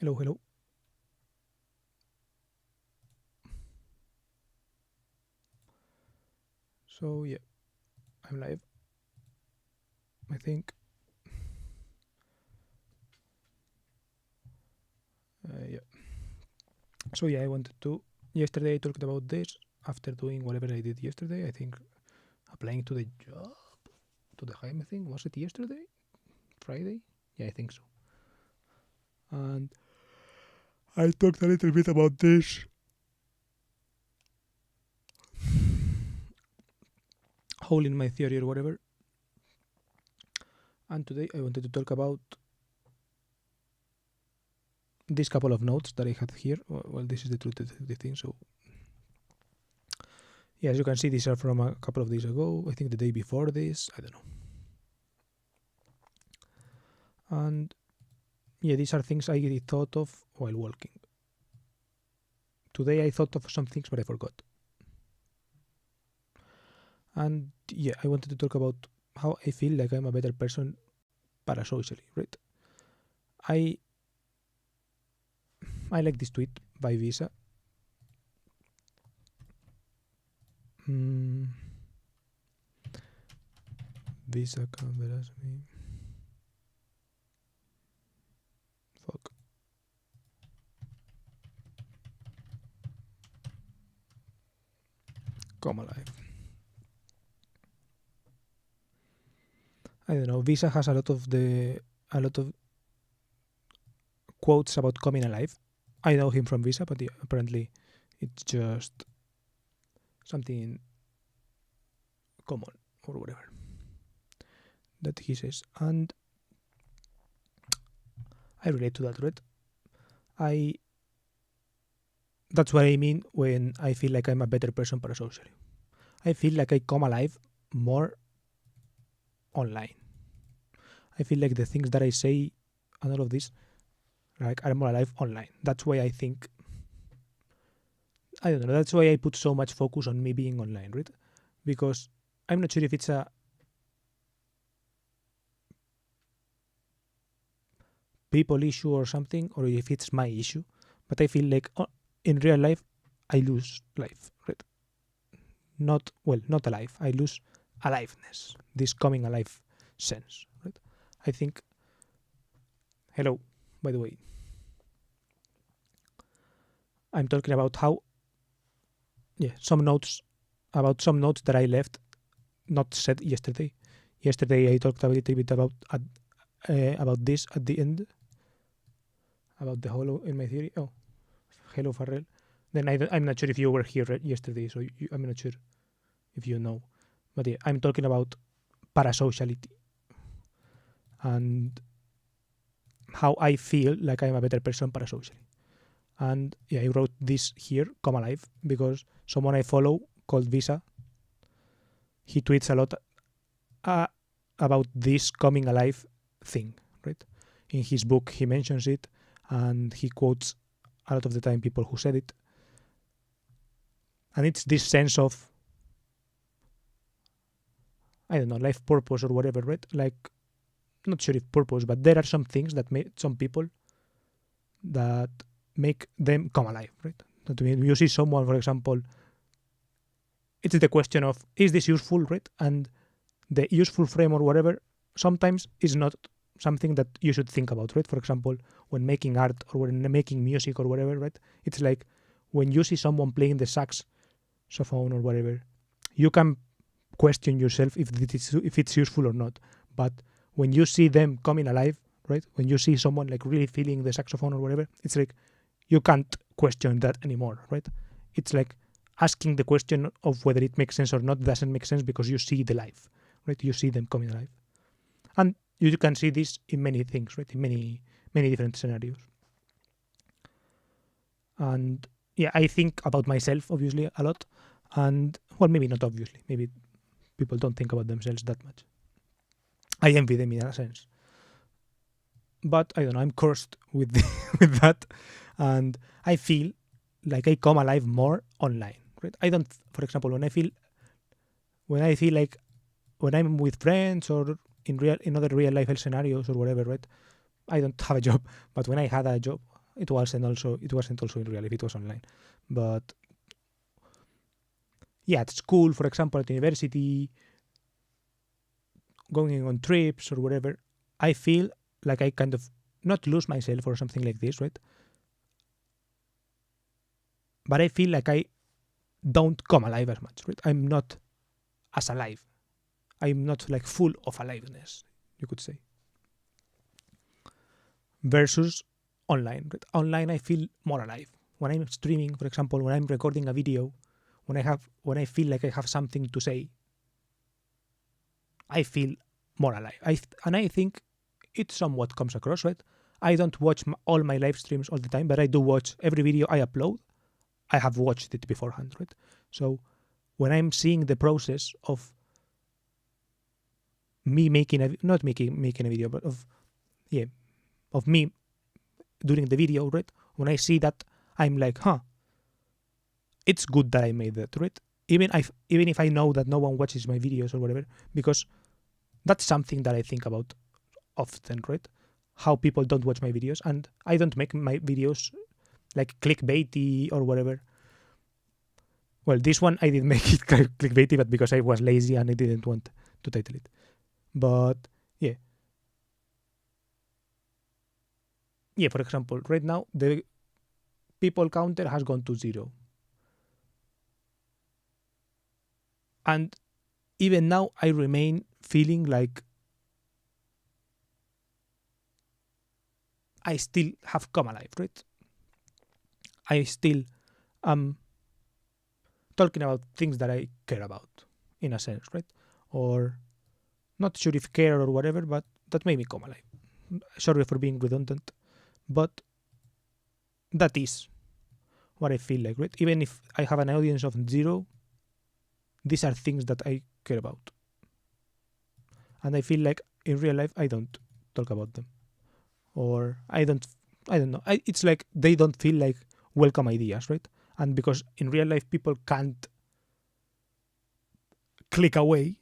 Hello. So yeah, I'm live, I think. Yeah. So yeah, I wanted to. Yesterday I talked about this after doing whatever I did yesterday. I think applying to the job, to the Jaime thing. Was it yesterday? Friday? Yeah, I think so. And I talked a little bit about this hole in my theory or whatever. And today I wanted to talk about this couple of notes that I had here. Well, this is the truth of the thing. So yeah, as you can see, these are from a couple of days ago. I think the day before this. I don't know. And yeah, these are things I thought of while walking. Today I thought of some things, but I forgot. And yeah, I wanted to talk about how I feel like I'm a better person parasocially, right? I like this tweet by Visa. Visa cameras me. Fuck. Come alive. I don't know. Visa has a lot of quotes about coming alive. I know him from Visa, but yeah, apparently it's just something common or whatever that he says, and I relate to that, right? That's what I mean when I feel like I'm a better person parasocially. I feel like I come alive more online. I feel like the things that I say and all of this, like, are more alive online. That's why I think, I don't know, that's why I put so much focus on me being online, right? Because I'm not sure if it's a people issue or something, or if it's my issue, but I feel like in real life, I lose life, right? Not alive. I lose aliveness, this coming alive sense, right? I think, hello, by the way, I'm talking about how, some notes that I left not said yesterday. Yesterday I talked a little bit about this at the end, about the hollow in my theory. Oh, hello, Farrell. Then I'm not sure if you were here yesterday, so I'm not sure if you know. But yeah, I'm talking about parasociality and how I feel like I'm a better person parasocially. And yeah, I wrote this here, come alive, because someone I follow called Visa, he tweets a lot about this coming alive thing, right? In his book, he mentions it, and he quotes a lot of the time people who said it. And it's this sense of, I don't know, life purpose or whatever, right? Like, not sure if purpose, but there are some things that make some people that make them come alive, right? That when you see someone, for example, it's the question of, is this useful, right? And the useful frame or whatever sometimes is not something that you should think about, right? For example, when making art or when making music or whatever, right? It's like when you see someone playing the saxophone or whatever, you can question yourself if it's useful or not. But when you see them coming alive, right? When you see someone like really feeling the saxophone or whatever, it's like you can't question that anymore, right? It's like asking the question of whether it makes sense or not doesn't make sense because you see the life, right? You see them coming alive. And you can see this in many things, right? In many different scenarios. And yeah, I think about myself, obviously, a lot. And, well, maybe not obviously. Maybe people don't think about themselves that much. I envy them in a sense. But I don't know, I'm cursed with with that. And I feel like I come alive more online, right? I don't, for example, when I feel like when I'm with friends or in other real life scenarios or whatever, right? I don't have a job, but when I had a job, it wasn't also in real life. It was online, but yeah, at school, for example, at university, going on trips or whatever, I feel like I kind of not lose myself or something like this, right? But I feel like I don't come alive as much, right? I'm not as alive. I'm not like full of aliveness, you could say. Versus online, right? Online, I feel more alive. When I'm streaming, for example, when I'm recording a video, when I feel like I have something to say, I feel more alive. And I think it somewhat comes across, right? I don't watch all my live streams all the time, but I do watch every video I upload. I have watched it beforehand, right? So when I'm seeing the process of me making not making a video, but of me doing the video, right? When I see that, I'm like, huh, it's good that I made that, right? Even if I know that no one watches my videos or whatever, because that's something that I think about often, right? How people don't watch my videos, and I don't make my videos like clickbaity or whatever. Well, this one I did make it clickbaity, but because I was lazy and I didn't want to title it. But yeah, for example, right now the people counter has gone to 0, and even now I remain feeling like I still have come alive, right? I still am talking about things that I care about, in a sense, right? Or not sure if care or whatever, but that made me come alive. Sorry for being redundant, but that is what I feel like, right? Even if I have an audience of 0, these are things that I care about. And I feel like in real life, I don't talk about them. Or I don't know. It's like they don't feel like welcome ideas, right? And because in real life, people can't click away.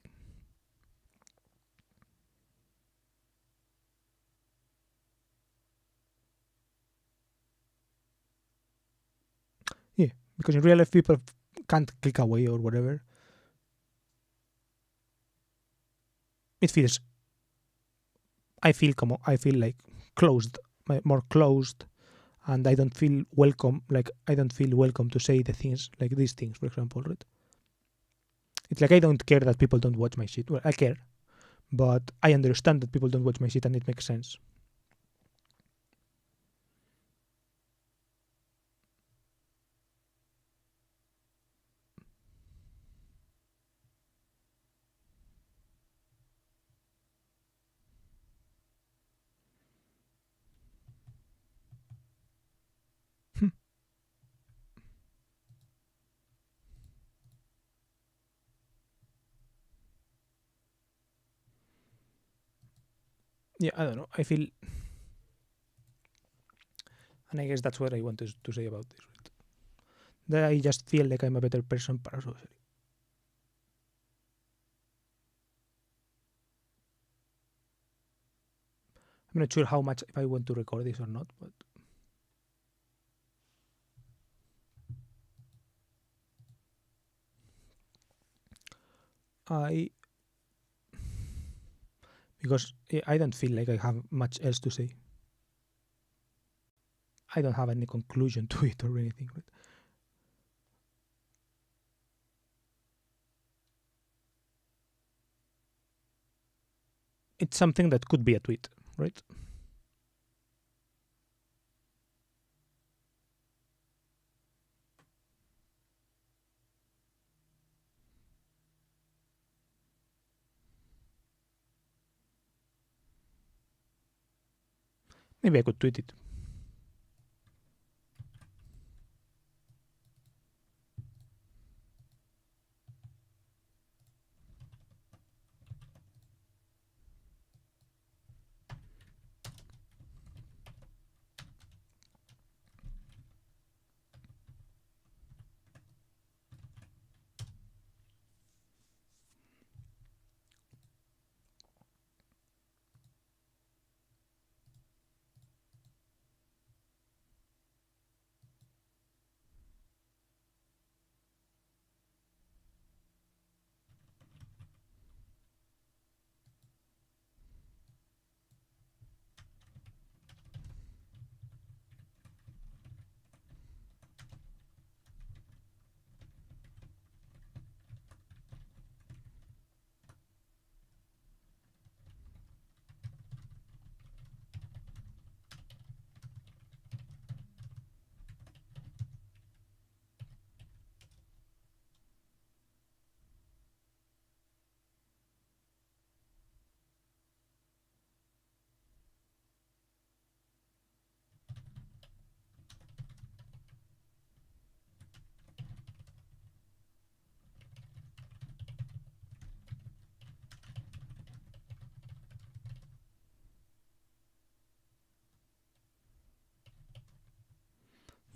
Yeah, because in real life, people can't click away or whatever. It feels, I feel like closed, more closed, and I don't feel welcome. Like I don't feel welcome to say the things like these things, for example, right? It's like I don't care that people don't watch my shit. Well, I care, but I understand that people don't watch my shit, and it makes sense. Yeah, I don't know. I feel, and I guess that's what I wanted to say about this. Right? That I just feel like I'm a better person parasocially. I'm not sure how much if I want to record this or not, but I because I don't feel like I have much else to say. I don't have any conclusion to it or anything. Right? It's something that could be a tweet, right? Maybe I could tweet it.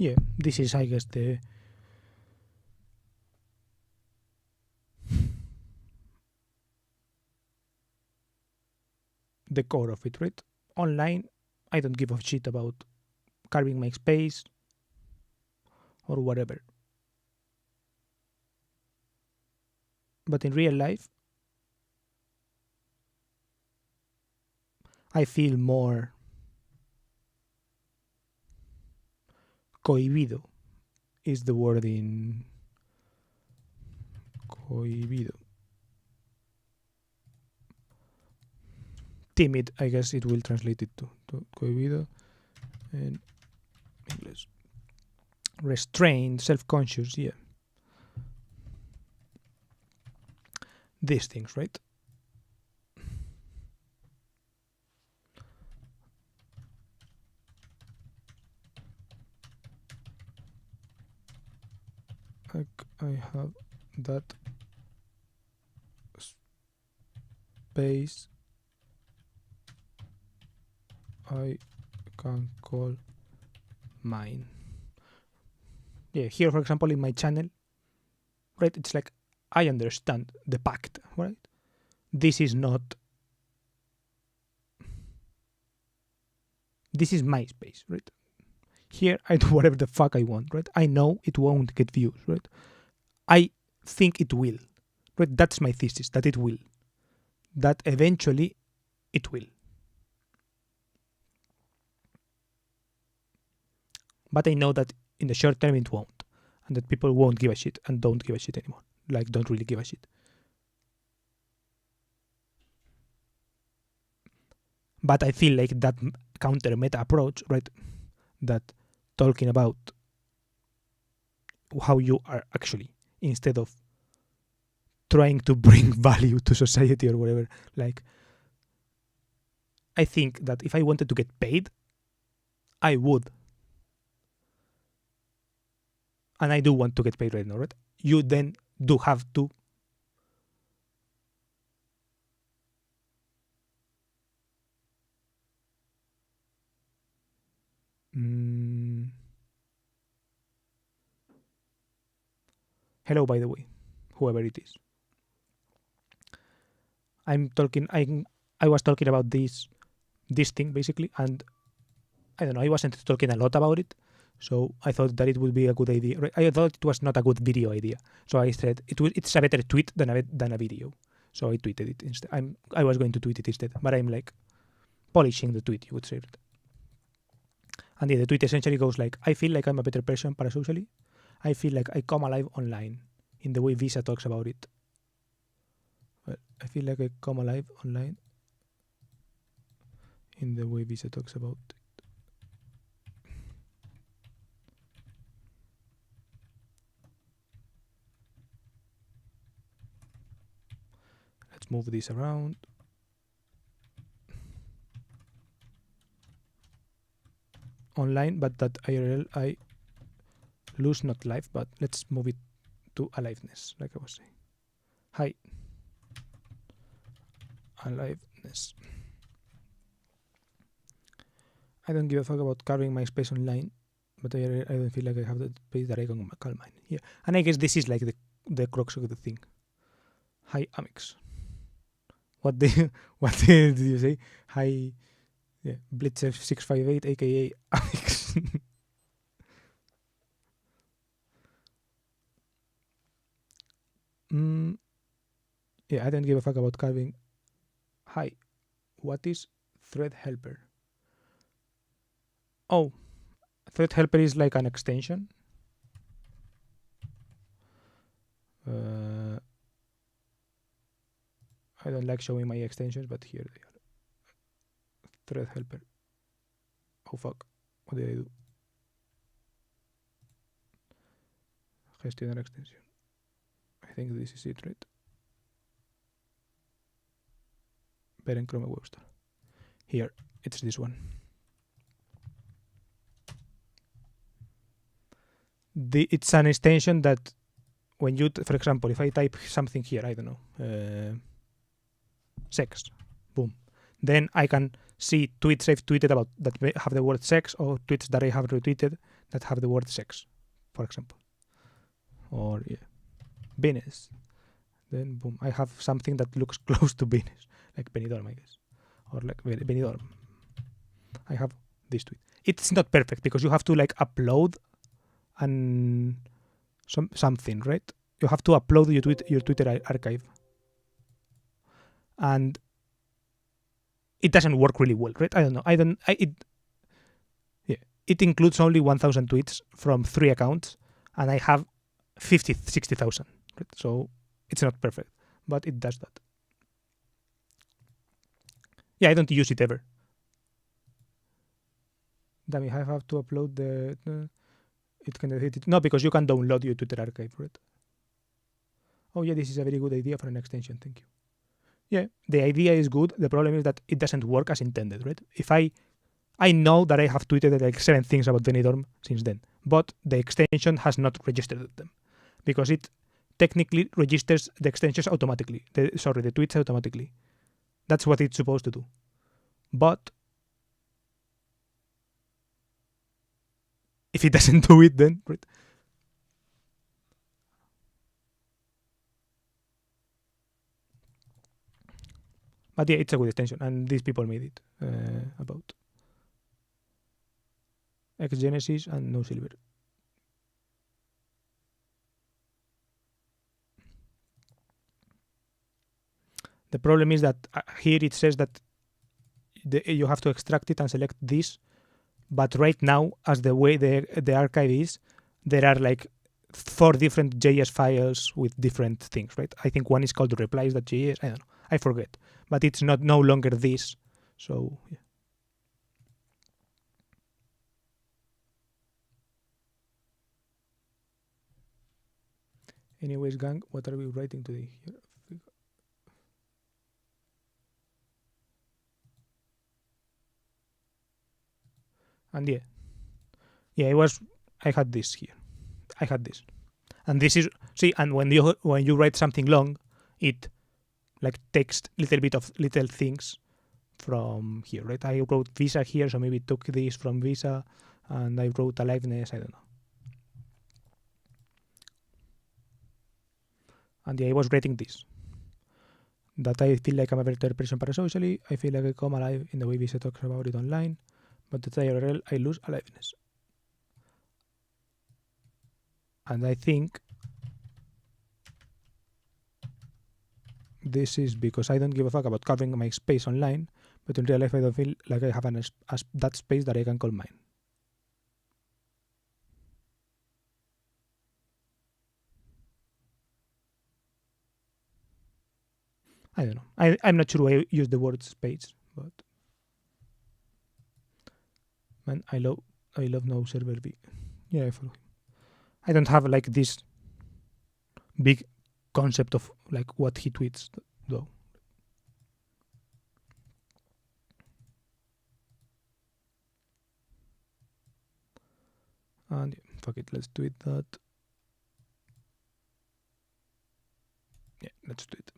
yeah, this is, I guess, the core of it, right? Online, I don't give a shit about carving my space or whatever. But in real life, I feel more cohibido is the word in cohibido. Timid, I guess it will translate it to cohibido in English. Restrained, self-conscious, yeah. These things, right? Like I have that space I can call mine. Yeah, here, for example, in my channel, right, it's like I understand the pact, right? This is not. This is my space, right? Here, I do whatever the fuck I want, right? I know it won't get views, right? I think it will, right? That's my thesis, that it will. That eventually it will. But I know that in the short term it won't. And that people won't give a shit and don't give a shit anymore. Like, don't really give a shit. But I feel like that counter meta approach, right? That talking about how you are actually, instead of trying to bring value to society or whatever, like, I think that if I wanted to get paid, I would. And I do want to get paid right now, right? You then do have to hello, by the way, whoever it is. I was talking about this thing basically, and I don't know, I wasn't talking a lot about it, so I thought that it would be a good idea. I thought it was not a good video idea, so I said it's a better tweet than a video. So I tweeted it instead. I was going to tweet it instead, but I'm like polishing the tweet, you would say. It. And yeah, the tweet essentially goes like, I feel like I'm a better person parasocially. I feel like I come alive online in the way Visa talks about it. Well, I feel like I come alive online in the way Visa talks about it. Let's move this around. Online, but that IRL I lose not live, but let's move it to aliveness, like I was saying. Hi. Aliveness. I don't give a fuck about carving my space online, but I don't feel like I have the space that I can call mine. Yeah, and I guess this is like the crux of the thing. Hi, Amix. What did you say? Hi, yeah, Blitzf658, aka Amix. Yeah, I don't give a fuck about carving. Hi, what is thread helper? Oh, thread helper is like an extension. I don't like showing my extensions, but here they are. Thread helper. Oh fuck, what did I do? Gestionar extension. I think this is it, right? Better in Chrome Web Store. Here, it's this one. It's an extension that when you, for example, if I type something here, I don't know, sex, boom, then I can see tweets I've tweeted about that have the word sex, or tweets that I have retweeted that have the word sex, for example, or Venus. Then boom, I have something that looks close to Venus, like Benidorm, I guess, or like Benidorm. I have this tweet. It's not perfect because you have to like upload and something, right? You have to upload your Twitter archive, and it doesn't work really well, right? I don't know. It includes only 1,000 tweets from 3 accounts, and I have 60,000. Right? So it's not perfect, but it does that. Yeah, I don't use it ever. Damn, I have to upload it can edit it. No, because you can download your Twitter archive, right? Oh yeah, this is a very good idea for an extension. Thank you. Yeah, the idea is good. The problem is that it doesn't work as intended, right? If I know that I have tweeted like 7 things about Benidorm since then, but the extension has not registered them because it technically registers the extensions automatically. The tweets automatically. That's what it's supposed to do. But if it doesn't do it, then right? But yeah, it's a good extension, and these people made it about X Genesis and No Silver. The problem is that here it says that you have to extract it and select this, but right now, as the way the archive is, there are like 4 different JS files with different things, right? I think one is called replies.js. I don't know. I forget. But it's no longer this. So, yeah. Anyways, gang, what are we writing today here? And I had this here. I had this. And this is, see, and when you write something long, it like takes little things from here, right? I wrote Visa here, so maybe it took this from Visa, and I wrote aliveness, I don't know. And I was writing this. That I feel like I'm a better person parasocially. I feel like I come alive in the way Visa talks about it online, but at IRL I lose aliveness. And I think this is because I don't give a fuck about carving my space online, but in real life I don't feel like I have that space that I can call mine. I don't know. I'm not sure I use the word space, but man, I love no server V. Yeah, I follow him. I don't have like this big concept of like what he tweets though. And yeah, fuck it, let's tweet that. Yeah, let's do it.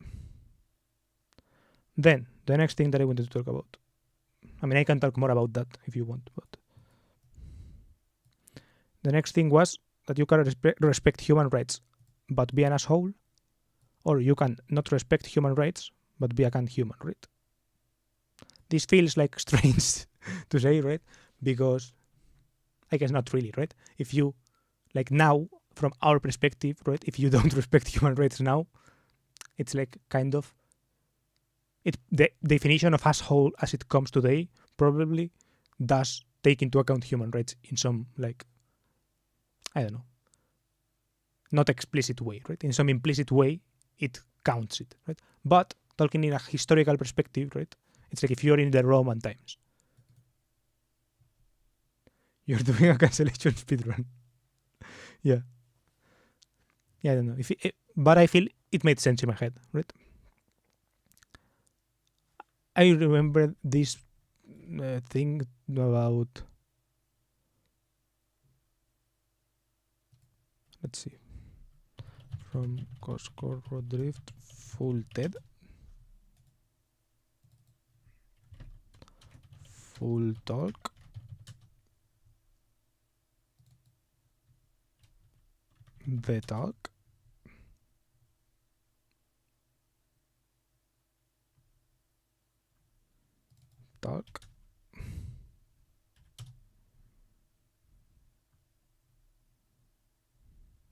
Then the next thing that I wanted to talk about. I mean, I can talk more about that if you want, but the next thing was that you can respect human rights but be an asshole, or you can not respect human rights but be a kind human, right? This feels like strange to say, right? Because I guess not really, right? If you, like now, from our perspective, right? If you don't respect human rights now, it's like kind of, the definition of asshole as it comes today probably does take into account human rights in some, like, I don't know, not explicit way, right? In some implicit way, it counts it, right? But talking in a historical perspective, right? It's like if you're in the Roman times, you're doing a cancellation speedrun. Yeah, I don't know. But I feel it made sense in my head, right? I remember this thing about, let's see, from Coscorro Drift Full TED, Full Talk, the talk.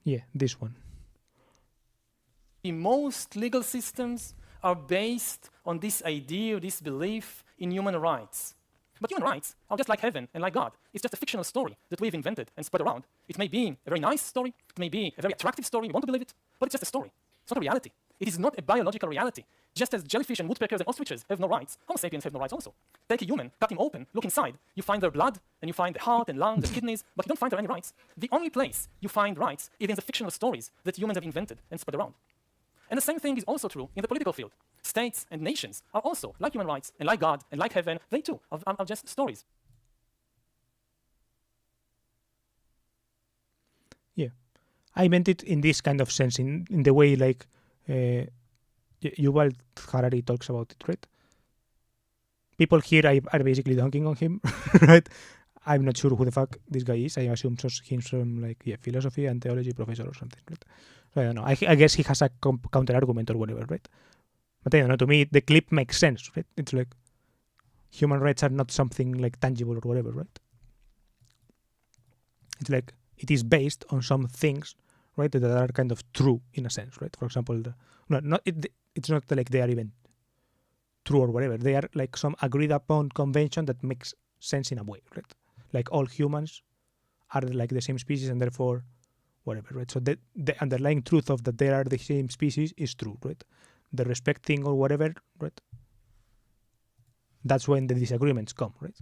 Yeah, this one. Most legal systems are based on this idea, this belief in human rights. But human rights are just like heaven and like God. It's just a fictional story that we've invented and spread around. It may be a very nice story, it may be a very attractive story, you want to believe it, but it's just a story. It's not a reality. It is not a biological reality. Just as jellyfish and woodpeckers and ostriches have no rights, Homo sapiens have no rights also. Take a human, cut him open, look inside, you find their blood, and you find the heart and lungs and kidneys, but you don't find there any rights. The only place you find rights is in the fictional stories that humans have invented and spread around. And the same thing is also true in the political field. States and nations are also, like human rights, and like God, and like heaven, they too are just stories. Yeah. I meant it in this kind of sense, in the way like Yuval Harari talks about it, right? People here are basically dunking on him, right? I'm not sure who the fuck this guy is. I assume he's from like philosophy and theology professor or something, right? So I don't know. I guess he has a counter argument or whatever, right? But I don't know. To me, the clip makes sense, right? It's like human rights are not something like tangible or whatever, right? It's like it is based on some things, right, that are kind of true in a sense, right? For example, it's not like they are even true or whatever. They are like some agreed upon convention that makes sense in a way, right? Like all humans are like the same species and therefore whatever, right? So the underlying truth of that they are the same species is true, right? The respect thing or whatever, right? That's when the disagreements come, right?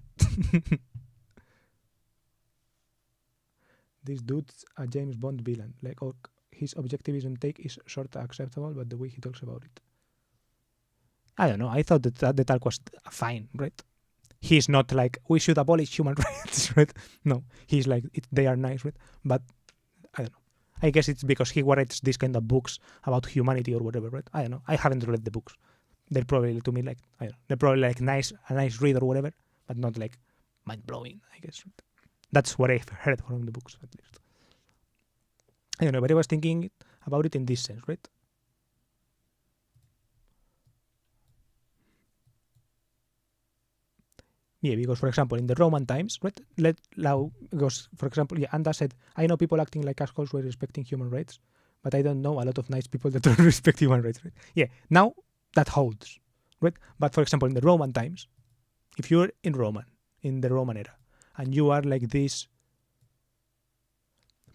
This dude's a James Bond villain. Like, his objectivism take is sort of acceptable, but the way he talks about it, I don't know. I thought that the talk was fine, right? He's not like we should abolish human rights, right? No, he's like they are nice, right? But I don't know. I guess it's because he writes these kind of books about humanity or whatever, right? I don't know. I haven't read the books. They're probably to me like I don't know. They're probably like a nice read or whatever, but not like mind blowing. I guess right? That's what I've heard from the books at least. I don't know, but I was thinking about it in this sense, right? Yeah, because for example, in the Roman times, right? Because for example, yeah, Anda said, I know people acting like assholes were respecting human rights, but I don't know a lot of nice people that don't respect human rights, right? Yeah, now that holds, right? But for example, in the Roman times, if you're in the Roman era, and you are like this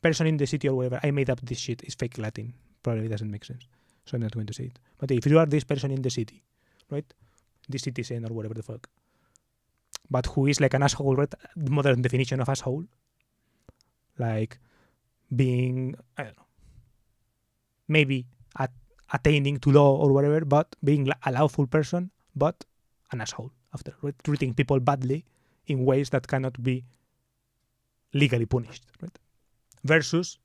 person in the city or whatever, I made up this shit, it's fake Latin, probably doesn't make sense, so I'm not going to say it. But if you are this person in the city, right? This citizen or whatever the fuck, but who is like an asshole, right? The modern definition of asshole, like being, I don't know, maybe attaining to law or whatever, but being a lawful person, but an asshole after, right? Treating people badly in ways that cannot be legally punished, right? Versus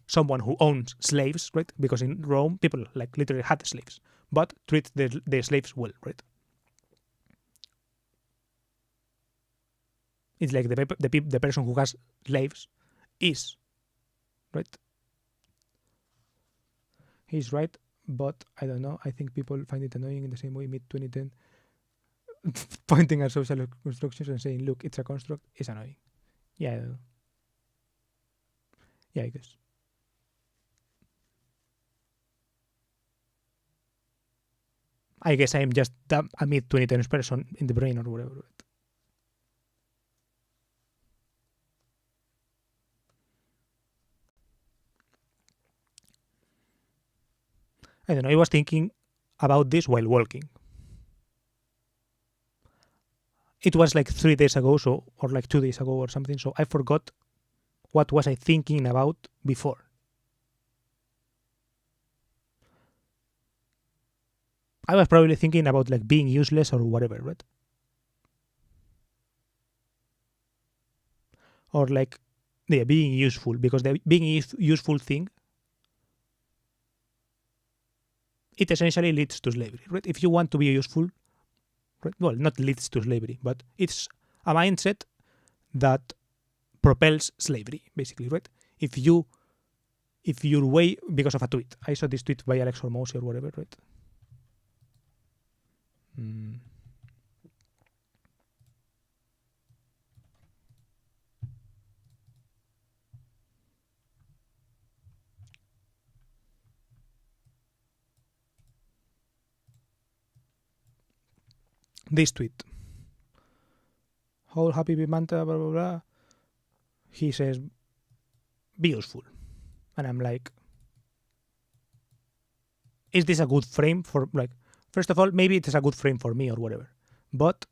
someone who owns slaves, right? Because in Rome, people like literally had slaves, but treat the slaves well, right? It's like the person who has slaves is, right? He's right, but I don't know. I think people find it annoying in the same way mid-2010 pointing at social constructions and saying, look, it's a construct, is annoying. Yeah, I don't know. Yeah, I guess. I guess I'm just a mid-2010s person in the brain or whatever. Right? I don't know. I was thinking about this while walking. It was like 3 days ago, so or like 2 days ago or something. So I forgot what was I thinking about before. I was probably thinking about like being useless or whatever, right? Or like being useful, because the being useful thing, it essentially leads to slavery, right? If you want to be useful, right? Well, not leads to slavery, but it's a mindset that propels slavery, basically, right? If you if your way, because of a tweet. I saw this tweet by Alex Hormozzi or whatever, right? This tweet. Whole happy manta, blah, blah, blah. He says, be useful. And I'm like, is this a good frame for, like, first of all, maybe it is a good frame for me or whatever. But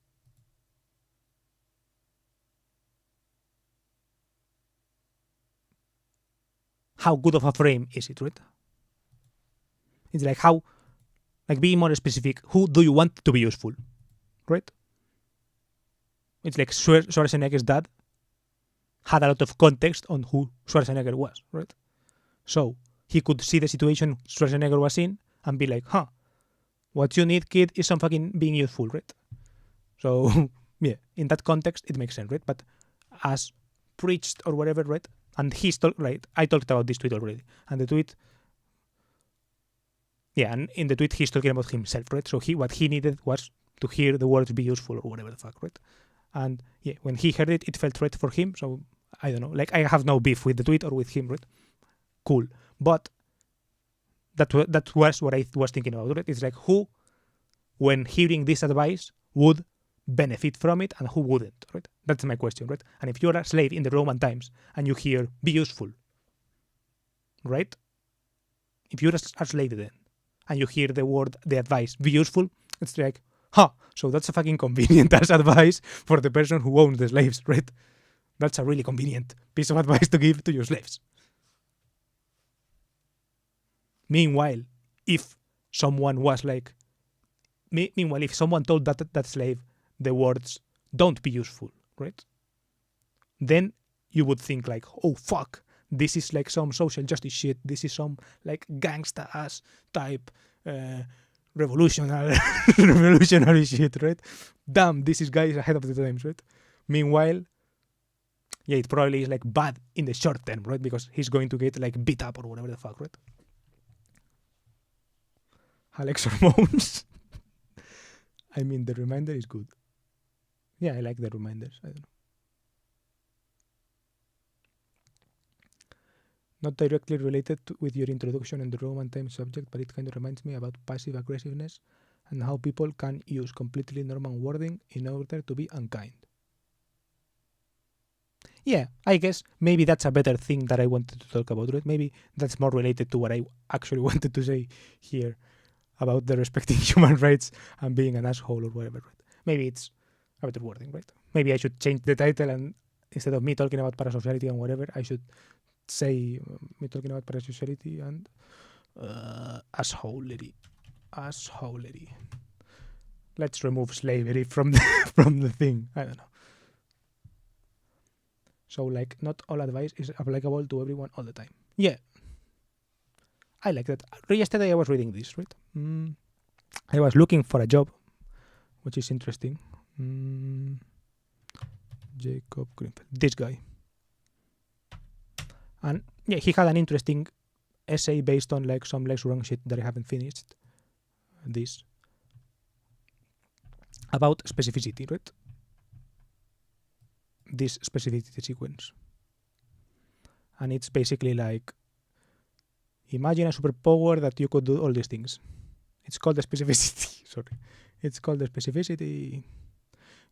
how good of a frame is it, right? It's like how, like being more specific, who do you want to be useful, right? It's like Schwarzenegger's dad had a lot of context on who Schwarzenegger was, right? So he could see the situation Schwarzenegger was in and be like, what you need, kid, is some fucking being useful, right? So, yeah, in that context, it makes sense, right? But as preached or whatever, right? And he's right? I talked about this tweet already. And the tweet, yeah, and in the tweet, he's talking about himself, right? So what he needed was to hear the words be useful or whatever the fuck, right? And yeah, when he heard it, it felt right for him. So I don't know. Like, I have no beef with the tweet or with him, right? Cool. But that was what I was thinking about, right? It's like who, when hearing this advice, would benefit from it and who wouldn't, right? That's my question, right? And if you're a slave in the Roman times and you hear, be useful, right? If you're a slave then and you hear the advice, be useful, it's like, so that's a fucking convenient as advice for the person who owns the slaves, right? That's a really convenient piece of advice to give to your slaves. Meanwhile, if someone was like, if someone told that slave the words, don't be useful, right? Then you would think like, oh fuck, this is like some social justice shit. This is some like gangsta ass type revolutionary shit, right? Damn, this is guys ahead of the times, right? Meanwhile, yeah, it probably is like bad in the short term, right? Because he's going to get like beat up or whatever the fuck, right? Alex hormones. I mean, the reminder is good. Yeah, I like the reminders. I don't know. Not directly related with your introduction and the Roman time subject, but it kind of reminds me about passive aggressiveness and how people can use completely normal wording in order to be unkind. Yeah, I guess maybe that's a better thing that I wanted to talk about, right? Maybe that's more related to what I actually wanted to say here about the respecting human rights and being an asshole or whatever, right? Maybe it's a better wording, right? Maybe I should change the title and instead of me talking about parasociality and whatever, I should say me talking about parasociality and assholery. Let's remove slavery from the thing. I don't know. So like not all advice is applicable to everyone all the time. Yeah. I like that. Yesterday I was reading this, right? I was looking for a job, which is interesting. Jacob Greenfield. This guy. And yeah, he had an interesting essay based on like some less wrong shit that I haven't finished. This. About specificity, right? This specificity sequence. And it's basically like, imagine a superpower that you could do all these things. It's called the specificity. Sorry. It's called the specificity.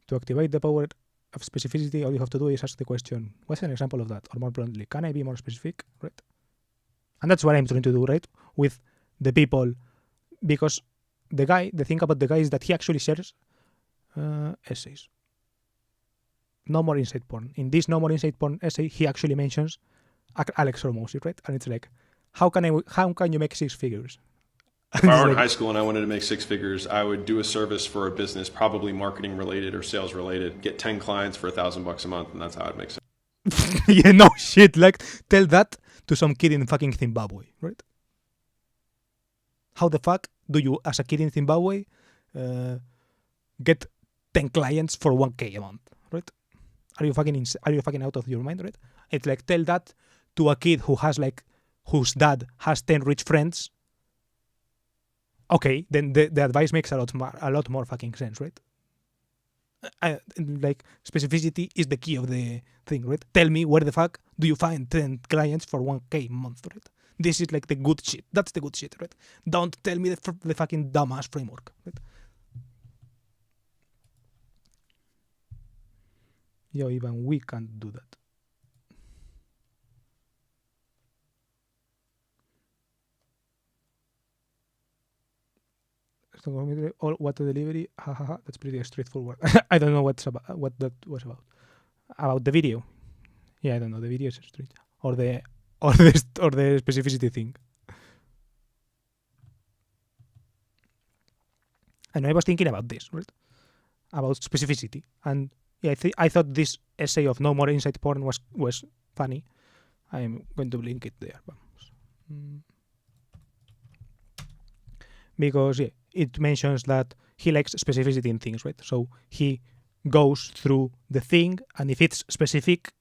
To activate the power of specificity, all you have to do is ask the question, what's an example of that? Or more bluntly, can I be more specific? Right? And that's what I'm trying to do, right? With the people. Because the thing about the guy is that he actually shares essays. No More Inside Porn. In this No More Inside Porn essay, he actually mentions Alex Hormozzi, right? And it's like, how can you make six figures? If I were in high school and I wanted to make six figures, I would do a service for a business, probably marketing related or sales related, get 10 clients for $1,000 a month, and that's how I'd make sense. Yeah, no shit. Like, tell that to some kid in fucking Zimbabwe, right? How the fuck do you, as a kid in Zimbabwe, get 10 clients for 1K a month, right? Are you fucking out of your mind, right? It's like, tell that to a kid who has like whose dad has 10 rich friends, okay, then the advice makes a lot more fucking sense, right? Like specificity is the key of the thing, right? Tell me where the fuck do you find 10 clients for 1K a month, right? This is like the good shit. That's the good shit, right? Don't tell me the fucking dumbass framework, right? Yo, even we can't do that. What the delivery? That's pretty straightforward. I don't know what that was about. About the video. Yeah, I don't know. The video is strange. Or the specificity thing. And I was thinking about this, right? About specificity. And yeah, I thought this essay of No More Inside Porn was funny. I'm going to link it there. Because yeah, it mentions that he likes specificity in things, right? So he goes through the thing, and if it's specific,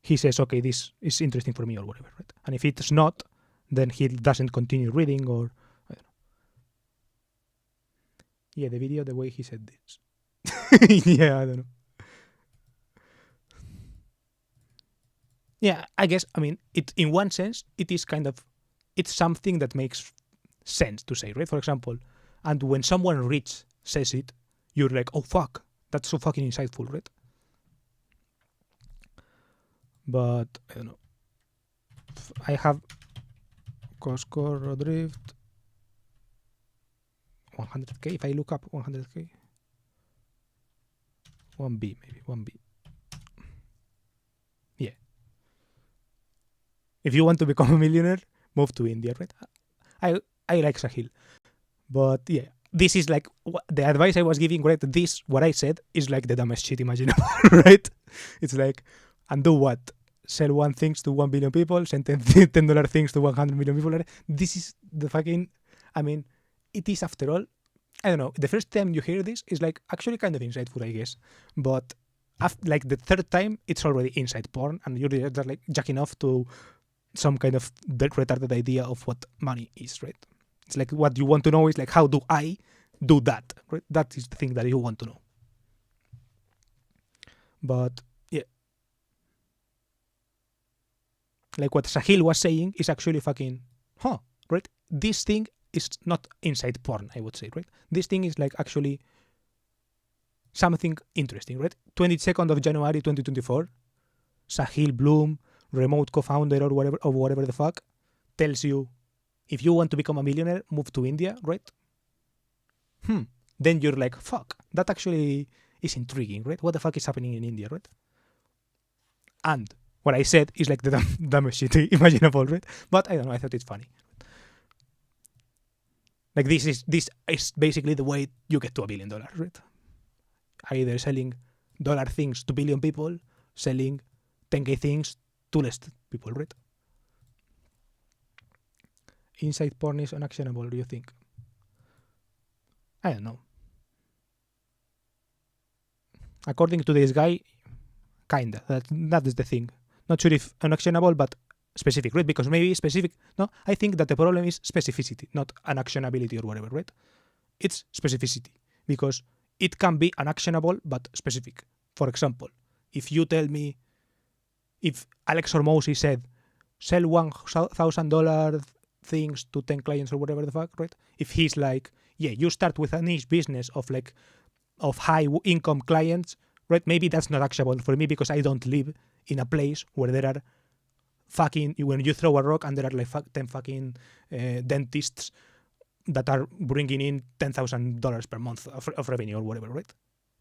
he says, okay, this is interesting for me or whatever, right? And if it's not, then he doesn't continue reading, or I don't know. Yeah, the video, the way he said this. Yeah, I don't know. Yeah, I guess, I mean, it in one sense, it is kind of, it's something that makes sense to say, right? For example, and when someone rich says it, you're like, oh fuck, that's so fucking insightful, right? But I don't know. I have Costco Drift 100k. If I look up 100k, 1B maybe 1B. Yeah. If you want to become a millionaire, move to India, right? I like Sahil, but yeah, this is like the advice I was giving, right? This, what I said, is like the dumbest shit imaginable, right? It's like, and do what? Sell one things to 1 billion people, send $10 things to 100 million people. This is the fucking, I mean, it is after all, I don't know, the first time you hear this is like actually kind of insightful, I guess, but after, like the third time, it's already inside porn, and you're just like jacking off to some kind of retarded idea of what money is, right? It's like what you want to know is like, how do I do that, right? That is the thing that you want to know. But yeah, like what Sahil was saying is actually fucking, right? This thing is not inside porn, I would say, right? This thing is like actually something interesting, right? 22nd of January 2024, Sahil Bloom, remote co-founder or whatever the fuck, tells you, if you want to become a millionaire, move to India, right? Then you're like, fuck, that actually is intriguing, right? What the fuck is happening in India, right? And what I said is like the dumbest shit imaginable, right? But I don't know, I thought it's funny. Like this is basically the way you get to $1 billion, right? Either selling dollar things to billion people, selling 10K things to less people, right? Inside porn is unactionable, do you think? I don't know. According to this guy, kinda. That is the thing. Not sure if unactionable, but specific, right? Because maybe specific. No, I think that the problem is specificity, not unactionability or whatever, right? It's specificity, because it can be unactionable but specific. For example, if you tell me, if Alex Hormozzi said, sell $1,000 things to 10 clients or whatever the fuck, right? If he's like, yeah, you start with a niche business of high income clients, right? Maybe that's not actionable for me because I don't live in a place where there are fucking, when you throw a rock and there are like 10 fucking dentists that are bringing in $10,000 per month of revenue or whatever, right?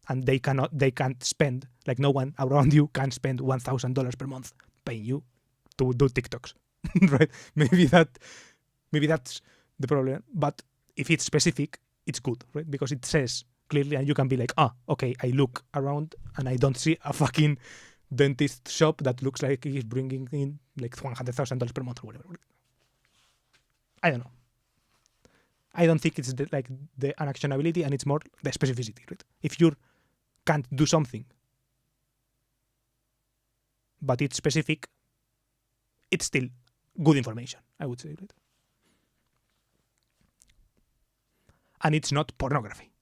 And they can't spend, like no one around you can spend $1,000 per month paying you to do TikToks, right? Maybe that's the problem. But if it's specific, it's good, right? Because it says clearly, and you can be like, okay, I look around and I don't see a fucking dentist shop that looks like he's bringing in like $100,000 per month or whatever. I don't know. I don't think it's the unactionability, and it's more the specificity, right? If you can't do something, but it's specific, it's still good information, I would say, right? And it's not pornography.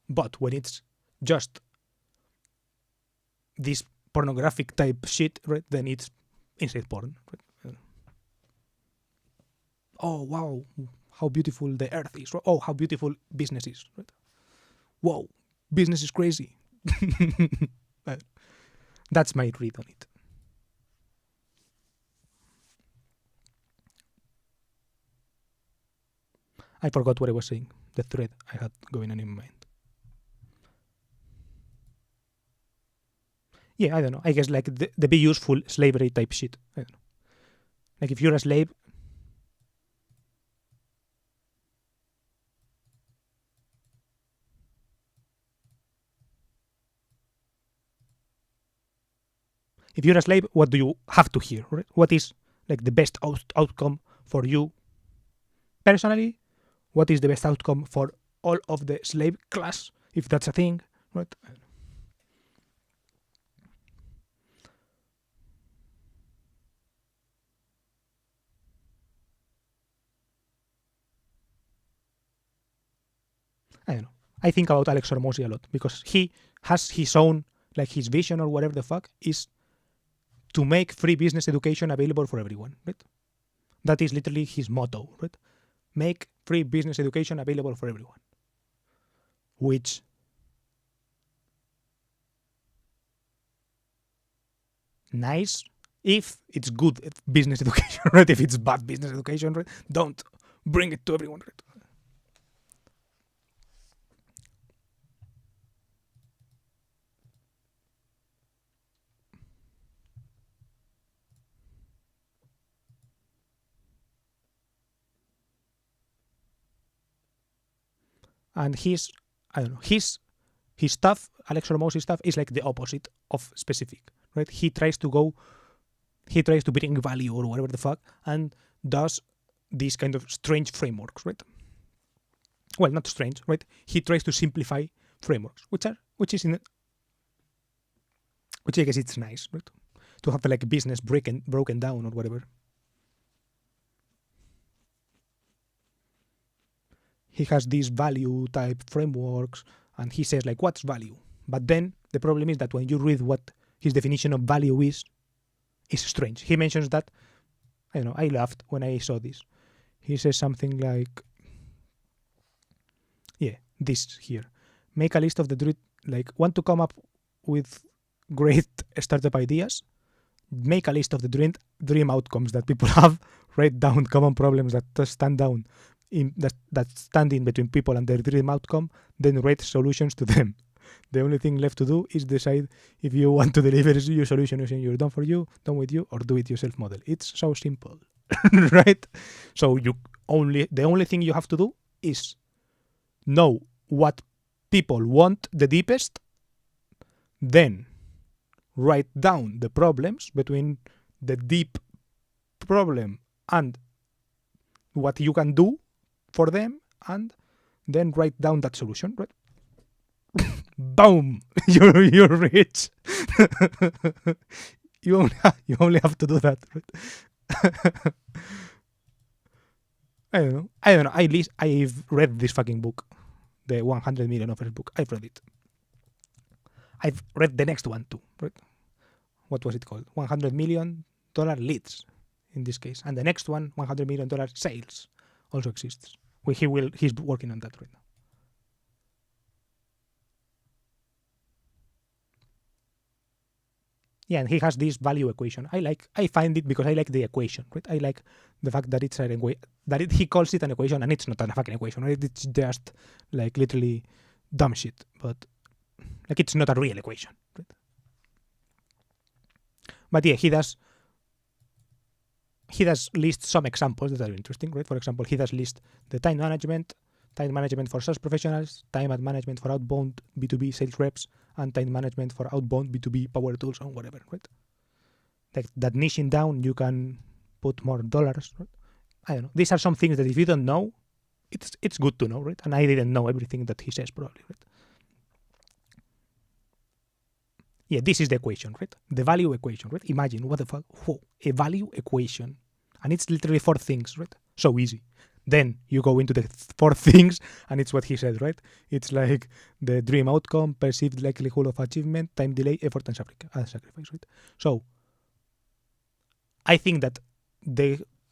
But when it's just this pornographic type shit, right, then it's inside porn, right? Oh, wow, how beautiful the earth is. Oh, how beautiful business is, right? Whoa, business is crazy. That's my read on it. I forgot what I was saying, the thread I had going on in my mind. Yeah, I don't know. I guess like the be useful slavery type shit. I don't know. Like if you're a slave, what do you have to hear? Right? What is like the best outcome for you personally? What is the best outcome for all of the slave class, if that's a thing? Right? I don't know. I think about Alex Hormozzi a lot because he has his own, like his vision or whatever the fuck is to make free business education available for everyone, right? That is literally his motto, right? Make free business education available for everyone. Which nice if it's good business education, right? If it's bad business education, right? Don't bring it to everyone, right? And his stuff, Alex Hormozzi stuff, is like the opposite of specific, right? He tries to bring value or whatever the fuck, and does these kind of strange frameworks, right? Well, not strange, right? He tries to simplify frameworks, which I guess it's nice, right? To have like business broken down or whatever. He has these value type frameworks and he says like, what's value? But then the problem is that when you read what his definition of value is strange. He mentions that, I don't know, I laughed when I saw this. He says something like, yeah, this here. Make a list of want to come up with great startup ideas? Make a list of the dream outcomes that people have. Write down common problems that stand in between people and their dream outcome, then write solutions to them. The only thing left to do is decide if you want to deliver your solution using your done with you, or do it yourself model. It's so simple, right? So the only thing you have to do is know what people want the deepest, then write down the problems between the deep problem and what you can do for them, and then write down that solution, right? Boom! You're rich. you only have to do that, right? I don't know. At least I've read this fucking book, the 100 million offers book. I've read it. I've read the next one too, right? What was it called? $100 million leads in this case, and the next one, $100 million sales, also exists. He's working on that right now. Yeah, and he has this value equation. I find it because I like the equation, right? I like the fact that it's an he calls it an equation, and it's not a fucking equation, right? It's just like literally dumb shit, but like it's not a real equation, right? But yeah, he does list some examples that are interesting, right? For example, he does list the time management for sales professionals, time management for outbound B2B sales reps, and time management for outbound B2B power tools and whatever, right? Like that niching down, you can put more dollars, right? I don't know. These are some things that if you don't know, it's good to know, right? And I didn't know everything that he says probably, right? Yeah, this is the equation, right? The value equation, right? Imagine, what the fuck? Whoa, a value equation. And it's literally 4 things, right? So easy. Then you go into the 4 things, and it's what he said, right? It's like the dream outcome, perceived likelihood of achievement, time delay, effort, and sacrifice, right? So I think that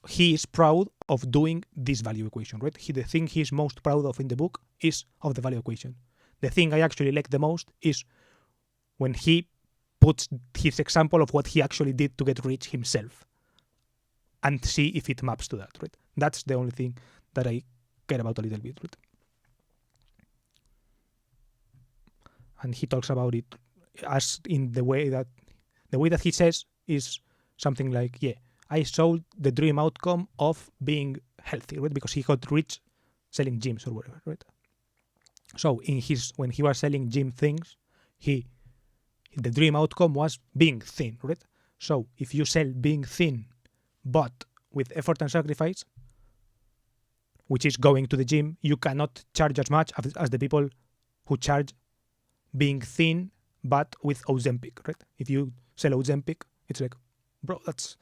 he is proud of doing this value equation, right? The thing he's most proud of in the book is of the value equation. The thing I actually like the most is when he puts his example of what he actually did to get rich himself and see if it maps to that, right? That's the only thing that I care about a little bit, right? And he talks about it as in the way that he says is something like, yeah, I sold the dream outcome of being healthy, right? Because he got rich selling gyms or whatever, right? So when he was selling gym things, the dream outcome was being thin, right? So if you sell being thin, but with effort and sacrifice, which is going to the gym, you cannot charge as much as the people who charge being thin, but with Ozempic, right? If you sell Ozempic, it's like, bro, that's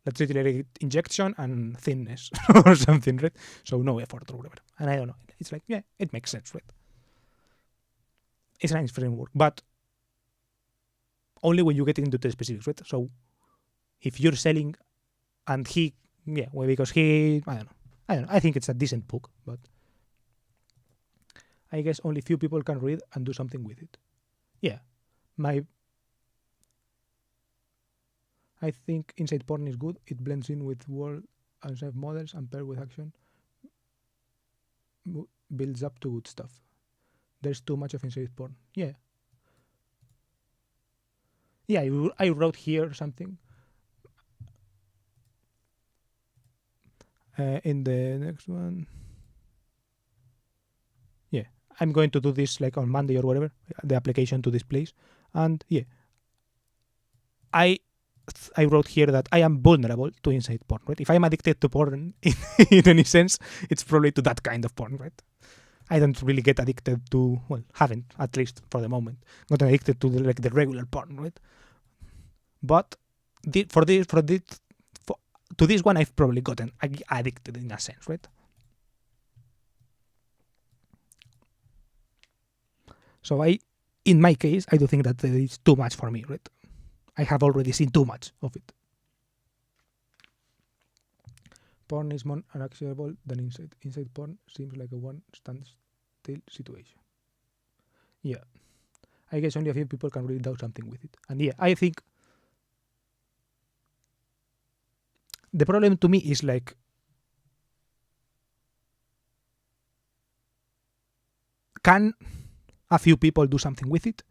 literally injection and thinness or something, right? So no effort or whatever. And I don't know. It's like, yeah, it makes sense, right? It's a nice framework, but only when you get into the specifics, right? So if you're selling, and because I don't know. I think it's a decent book, but I guess only few people can read and do something with it. Yeah, I think Inside Porn is good. It blends in with world and self models and paired with action builds up to good stuff. There's too much of Inside Porn. Yeah. Yeah, I wrote here something. In the next one. Yeah, I'm going to do this like on Monday or whatever, the application to this place. And yeah, I wrote here that I am vulnerable to inside porn, right? If I'm addicted to porn in any sense, it's probably to that kind of porn, right? I don't really get addicted to, well, haven't, at least for the moment, got addicted to the regular porn, right? But to this one, I've probably gotten addicted in a sense, right? So in my case, I do think that it's too much for me, right? I have already seen too much of it. Porn is more unacceptable than inside. Inside porn seems like a one standstill situation. Yeah. I guess only a few people can really do something with it. And yeah, I think the problem to me is like, can a few people do something with it?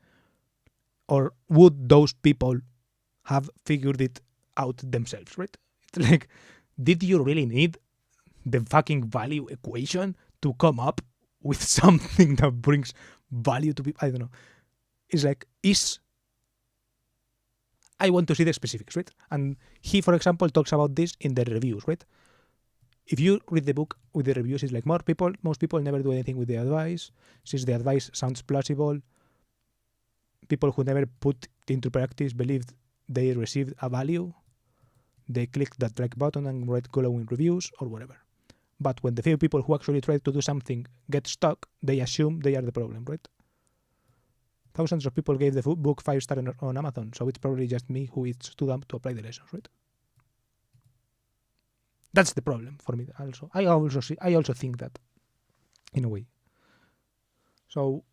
Or would those people have figured it out themselves, right? It's like, did you really need the fucking value equation to come up with something that brings value to people? I don't know. It's like, I want to see the specifics, right? And he, for example, talks about this in the reviews, right? If you read the book with the reviews, it's like most people never do anything with the advice. Since the advice sounds plausible, people who never put it into practice believed they received a value. They click that like button and write glowing reviews or whatever. But when the few people who actually try to do something get stuck, they assume they are the problem, right? Thousands of people gave the book 5 stars on Amazon, so it's probably just me who is too dumb to apply the lessons, right? That's the problem for me also. I also think that, in a way. So,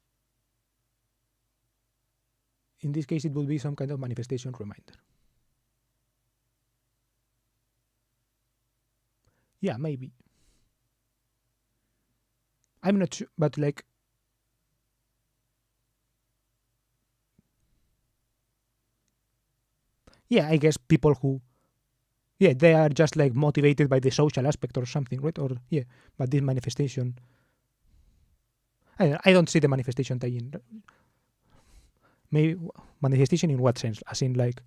in this case, it would be some kind of manifestation reminder. Yeah, maybe. I'm not sure, but like, yeah, I guess people who, yeah, they are just like motivated by the social aspect or something, right? Or yeah, but this manifestation, I don't see the manifestation tie-in. Maybe manifestation in what sense? As in like,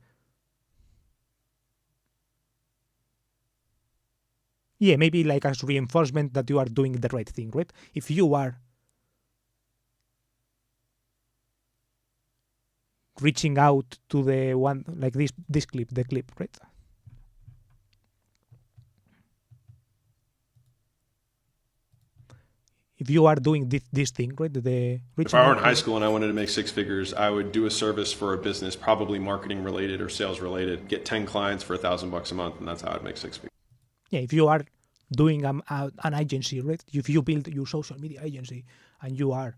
yeah, maybe like as reinforcement that you are doing the right thing, right? If you are reaching out to the one like this clip, the clip, right? If you are doing this thing, right, the If I were in high school and I wanted to make six figures, I would do a service for a business, probably marketing related or sales related, get 10 clients for $1,000 a month, and that's how I'd make six figures. Yeah, if you are doing an agency, right? If you build your social media agency and you are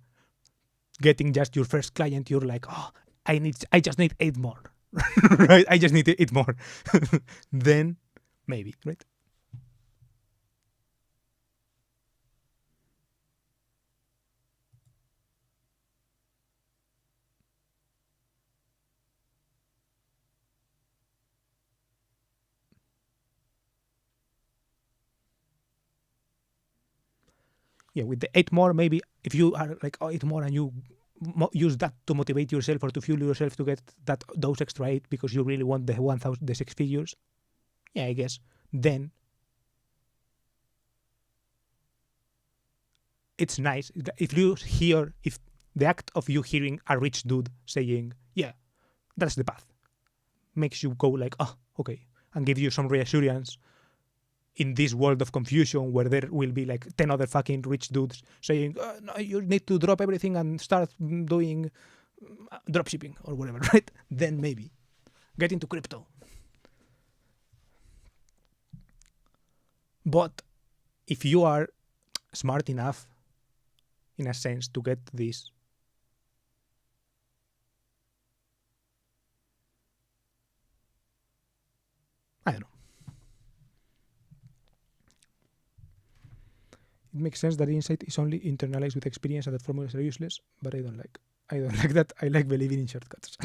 getting just your first client, you're like, oh, I just need 8 more, right? I just need 8 more. Then maybe, right? Yeah, with the 8 more, maybe if you are like 8 more and you use that to motivate yourself or to fuel yourself to get those extra 8 because you really want the 6 figures. Yeah, I guess then it's nice if the act of you hearing a rich dude saying, yeah, that's the path, makes you go like, oh, okay, and give you some reassurance in this world of confusion where there will be like 10 other fucking rich dudes saying, no, you need to drop everything and start doing dropshipping or whatever, right? Then maybe get into crypto. But if you are smart enough, in a sense, to get this, I don't know. It makes sense that insight is only internalized with experience and that formulas are useless, but I don't like that. I like believing in shortcuts.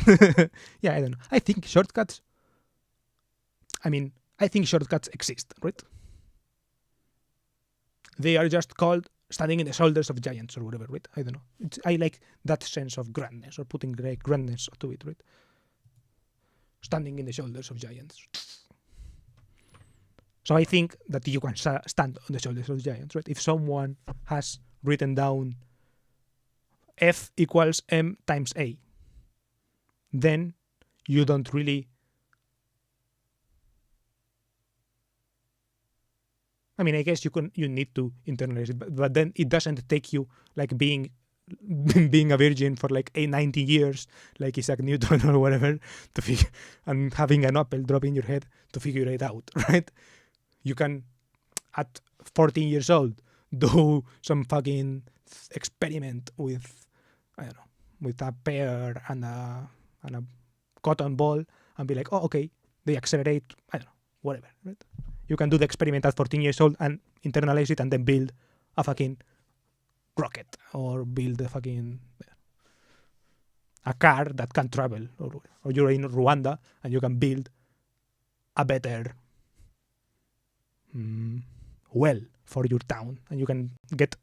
Yeah, I don't know. I think shortcuts exist, right? They are just called standing in the shoulders of giants or whatever, right? I don't know. I like that sense of grandness or putting grandness to it, right? Standing in the shoulders of giants. So I think that you can stand on the shoulders of giants, right? If someone has written down F equals M times A, then you don't really... I mean, I guess you need to internalize it, but then it doesn't take you like being a virgin for like 90 years, like Isaac Newton or whatever, and having an apple drop in your head to figure it out, right? You can, at 14 years old, do some fucking experiment with, I don't know, with a pear and a cotton ball and be like, oh, okay, they accelerate, I don't know, whatever, right? You can do the experiment at 14 years old and internalize it and then build a fucking rocket or build a car that can travel, or you're in Rwanda and you can build a better well for your town and you can get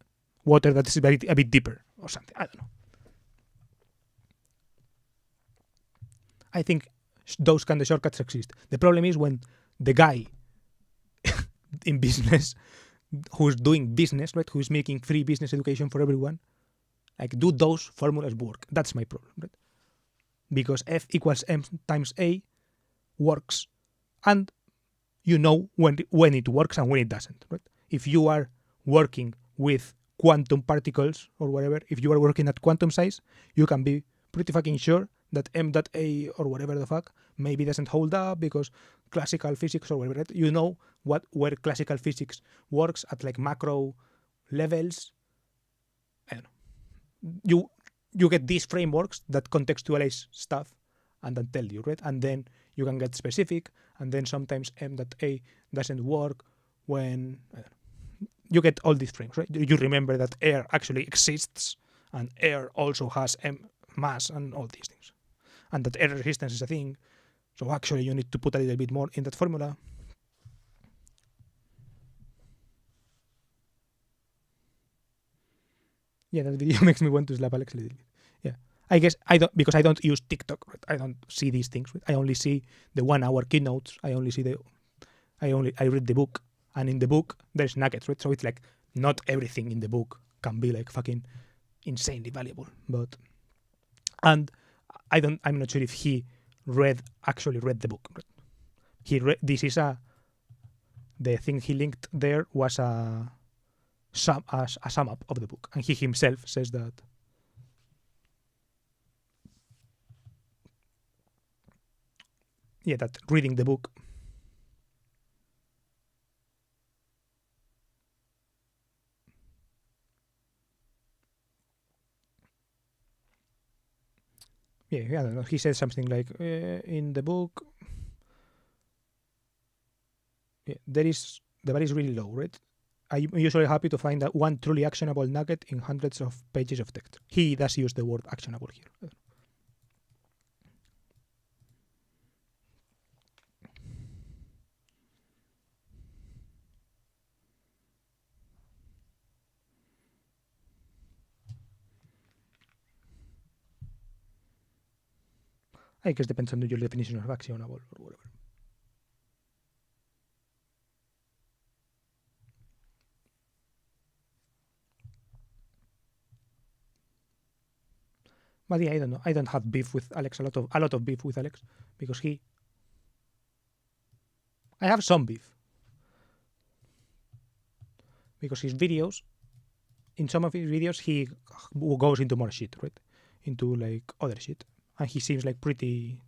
water that is a bit deeper or something. I don't know. I think those kind of shortcuts exist. The problem is when the guy in business who's doing business, right, who's making free business education for everyone, like, do those formulas work? That's my problem, right? Because F equals M times A works, and you know when it works and when it doesn't, right? If you are working with quantum particles or whatever, if you are working at quantum size, you can be pretty fucking sure that M.A or whatever the fuck maybe doesn't hold up because classical physics or whatever, right? You know where classical physics works at like macro levels. I don't know. You get these frameworks that contextualize stuff and then tell you, right? And then you can get specific, and then sometimes M.A doesn't work when you get all these frames, right? You remember that air actually exists and air also has mass and all these things, and that air resistance is a thing. So actually you need to put a little bit more in that formula. Yeah, that video makes me want to slap Alex a little bit. Yeah, I guess I don't use TikTok, right? I don't see these things, right? I only see the 1 hour keynotes. I read the book, and in the book there's nuggets, right? So it's like not everything in the book can be like fucking insanely valuable, and I'm not sure if he actually read the book. The thing he linked there was a sum up of the book, and he himself says that that reading the book I don't know. He said something like in the book, the bar is really low, right? I'm usually happy to find that one truly actionable nugget in hundreds of pages of text. He does use the word actionable here. I guess depends on your definition of actionable or whatever. But I don't know. I don't have beef with Alex. A lot of beef with Alex because I have some beef because his videos, in some of his videos, he goes into more shit, right? Into like other shit, and he seems like pretty.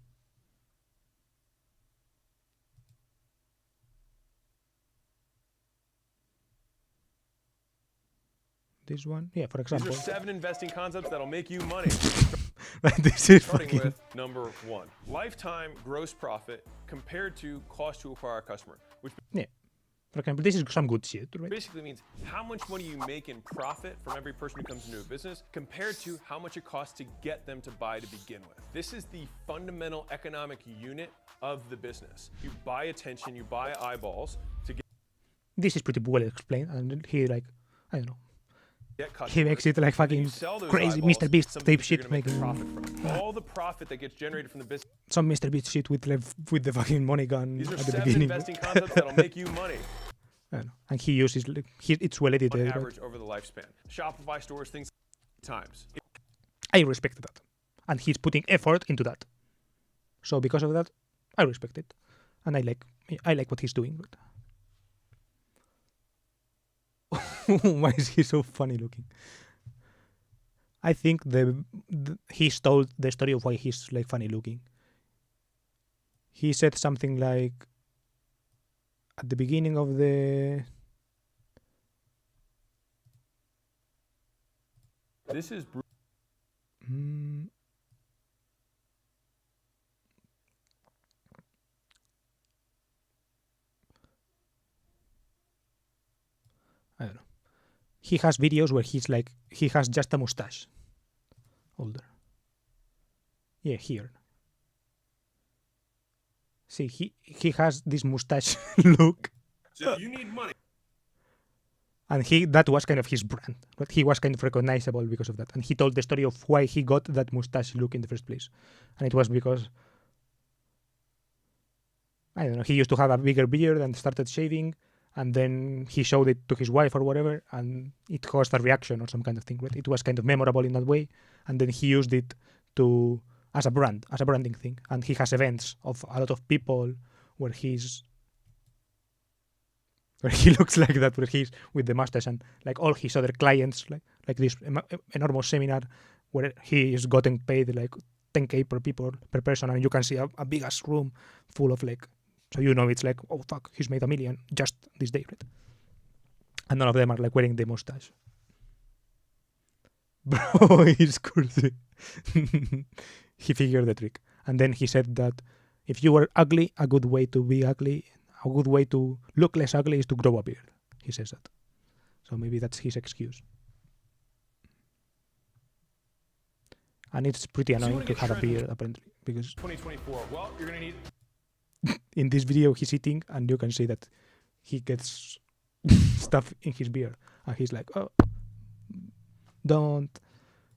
This one, for example. These are 7 investing concepts that'll make you money. This is Starting fucking. with number 1, lifetime gross profit compared to cost to acquire a customer, which For example, this is some good shit, right? basically means how much money you make in profit from every person who comes into a business compared to how much it costs to get them to buy to begin with. This is the fundamental economic unit of the business. You buy attention, you buy eyeballs to This is pretty well explained, and he like, I don't know. get customers. He makes it like fucking You sell those crazy eyeballs Mr. Beast to something type that you're shit, gonna make a making profit from. All the profit that gets generated from the business. some Mr. Beast shit with the fucking money gun These are at the 7 beginning. investing concepts that'll make you money I don't know. And he uses it's well on edited. Right? average over the lifespan. Shopify stores things times. I respect that, and he's putting effort into that. So because of that, I respect it, and I like what he's doing. Why is he so funny looking? I think he stole the story of why he's like funny looking. He said something like at the beginning of the This is I don't know. He has videos where he has just a mustache. Older. Yeah, here. See, he has this mustache look. So if you need money. And that was kind of his brand. But he was kind of recognizable because of that. And he told the story of why he got that mustache look in the first place. And it was because, I don't know, he used to have a bigger beard and started shaving. And then he showed it to his wife or whatever. And it caused a reaction or some kind of thing. Right? It was kind of memorable in that way. And then he used it as a branding thing. And he has events of a lot of people where he looks like that, where he's with the mustache, and like all his other clients, like this enormous seminar where he is gotten paid like 10K per person, and you can see a big ass room full of like, so it's like, oh fuck, he's made $1 million just this day, right? And none of them are like wearing the mustache. Bro, he's crazy. He figured the trick, and then he said that if you were ugly, a good way to be ugly. A good way to look less ugly is to grow a beard. He says that. So maybe that's his excuse. And it's pretty annoying to have a beard, apparently, because 2024. Well, you're gonna need. in this video he's eating, and you can see that he gets stuff in his beard, and he's like, "Oh, don't.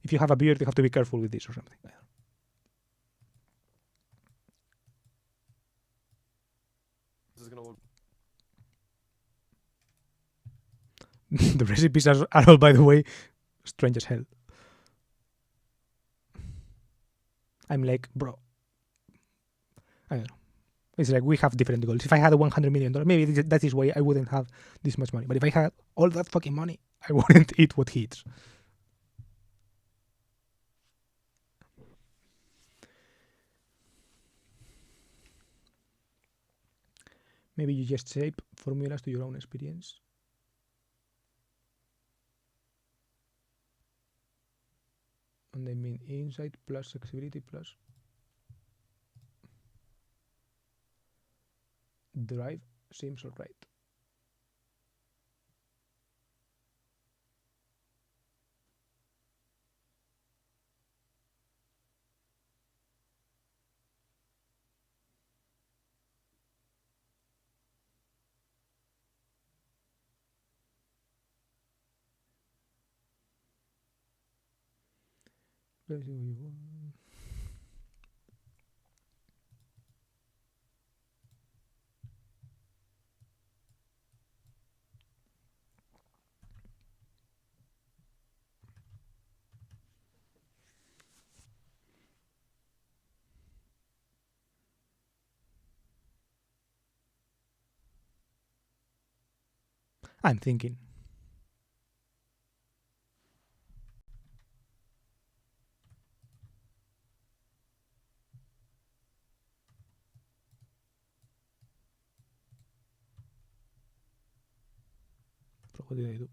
If you have a beard, you have to be careful with this or something." This is gonna look. The recipes are all, by the way, strange as hell. I'm like, bro, I don't know. It's like we have different goals. If I had $100 million, maybe that is why I wouldn't have this much money. But if I had all that fucking money, I wouldn't eat what he eats. Maybe you just shape formulas to your own experience. And I mean insight plus flexibility plus drive seems alright. I'm thinking. So what did I do?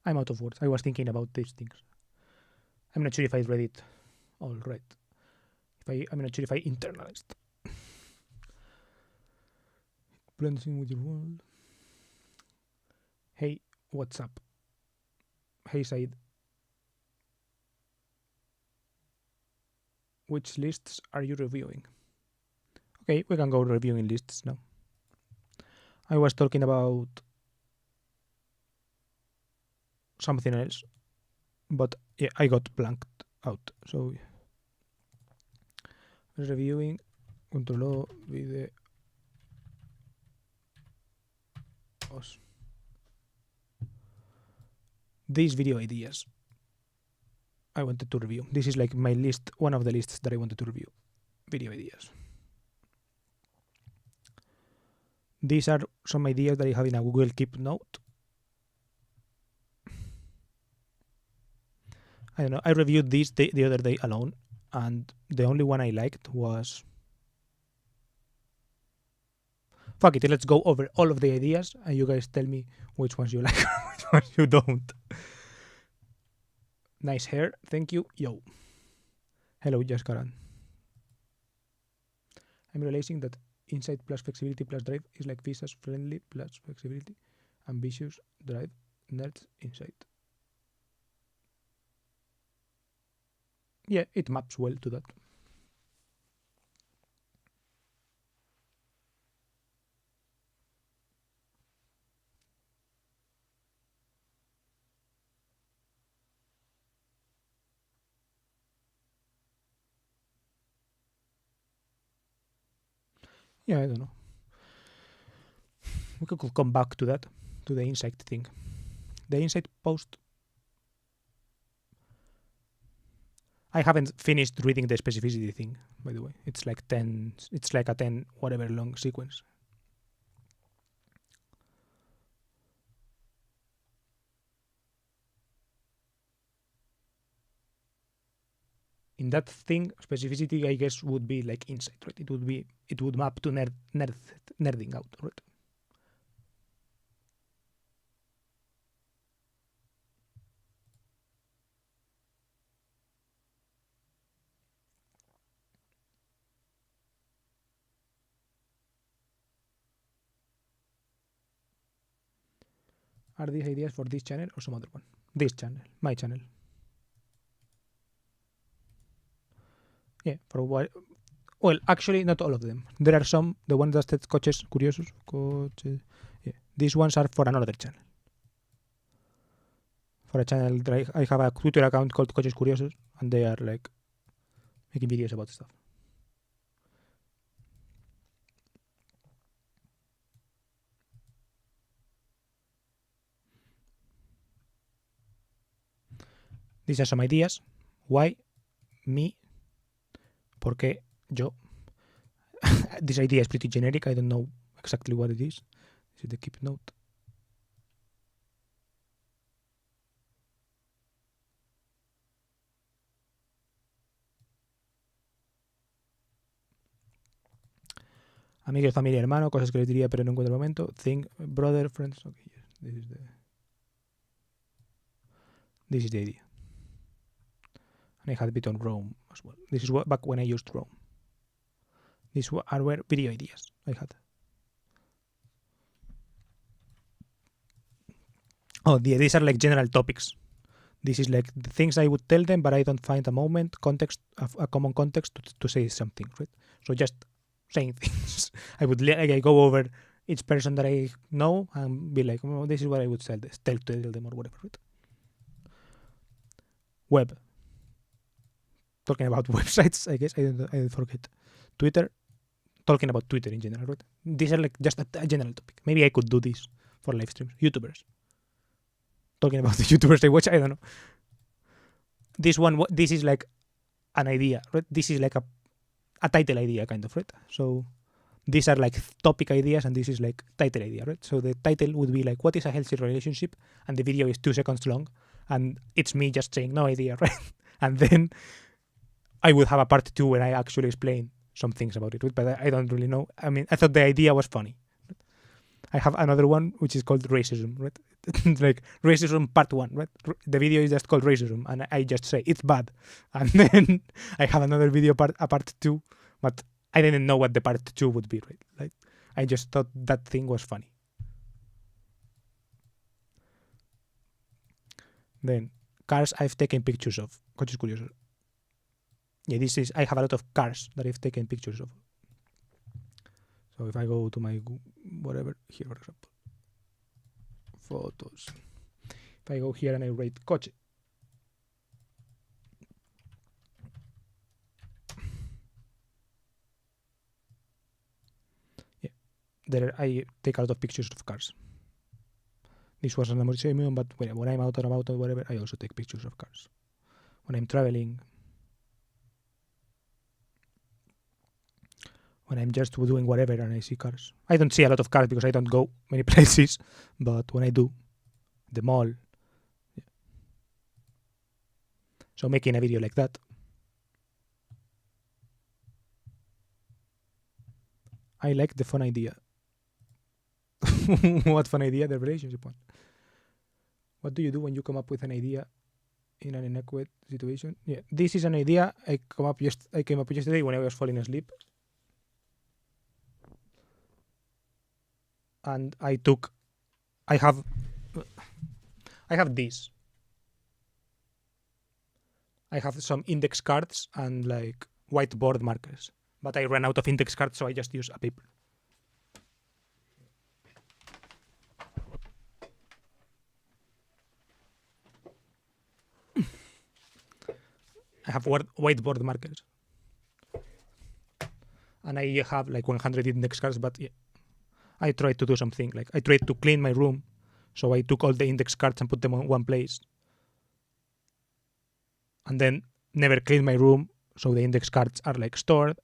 I'm out of words. I was thinking about these things. I'm not sure if I read it all right. I'm not sure if I internalized. Blends in with your world. Hey, what's up? Hey, Said. Which lists are you reviewing? Okay, we can go reviewing lists now. I was talking about something else, but yeah, I got blanked out. So reviewing controló videos. These video ideas I wanted to review. This is like my list, one of the lists that I wanted to review. Video ideas. These are some ideas that I have in a Google Keep note. I don't know. I reviewed this the other day alone, and the only one I liked was... Fuck it, let's go over all of the ideas, and you guys tell me which ones you like, which ones you don't. Nice hair, thank you. Yo. Hello, Jaskaran. I'm realizing that insight plus flexibility plus drive is like visas friendly plus flexibility, ambitious drive, nerds insight. Yeah, it maps well to that. Yeah, I don't know. We could come back to that, to the insight thing. The insight post... I haven't finished reading the specificity thing, by the way. It's like a 10 whatever long sequence. In that thing, specificity, I guess, would be like insight, right? It would map to nerding out, right? Are these ideas for this channel or some other one? This channel, my channel. Yeah, for what? Well, actually, not all of them. There are some, the ones that said coches curiosos. Yeah. These ones are for another channel. For a channel that I have a Twitter account called Coches Curiosos, and they are like making videos about stuff. These are some ideas. Why? Me. ¿Por qué? Yo. This idea is pretty generic. I don't know exactly what it is. This is the keep note. Amigo, familia, hermano, cosas que les diría pero no encuentro el momento. Think, brother, friends. Okay, yes. This is the idea. And I had a bit on Rome as well. This is back when I used Rome. These were video ideas I had. Oh, these are like general topics. This is like the things I would tell them, but I don't find a common context to say something, right? So just saying things. I go over each person that I know and be like, oh, this is what I would tell them or whatever, right? Web. Talking about websites, I guess. I forget. Twitter. Talking about Twitter in general, right? These are like just a general topic. Maybe I could do this for live streams. YouTubers. Talking about the YouTubers I watch, I don't know. This is like an idea, right? This is like a title idea, kind of, right? So these are like topic ideas, and this is like title idea, right? So the title would be like, what is a healthy relationship? And the video is 2 seconds long, and it's me just saying no idea, right? And then I would have a part 2 where I actually explain some things about it, right? But I don't really know. I mean, I thought the idea was funny. I have another one which is called racism, right? Like racism part 1, right? The video is just called racism, and I just say it's bad. And then I have another video part 2, but I didn't know what the part 2 would be, right? Like I just thought that thing was funny. Then cars I've taken pictures of. Coches curiosos. Yeah, I have a lot of cars that I've taken pictures of. So if I go to my whatever here, for example, photos. If I go here and I rate coche. Yeah, there I take a lot of pictures of cars. This wasn't a museum, but when I'm out and about or whatever, I also take pictures of cars. When I'm traveling. When I'm just doing whatever and I see cars. I don't see a lot of cars because I don't go many places, but when I do, the mall. Yeah. So making a video like that. I like the fun idea. What fun idea? The relationship one. What do you do when you come up with an idea in an inadequate situation? Yeah, this is an idea I came up yesterday when I was falling asleep. And I have these. I have some index cards and like whiteboard markers, but I ran out of index cards, so I just use a paper. I have whiteboard markers. And I have like 100 index cards, but yeah. I tried to do something, like I tried to clean my room, so I took all the index cards and put them in one place. And then never cleaned my room, so the index cards are like stored.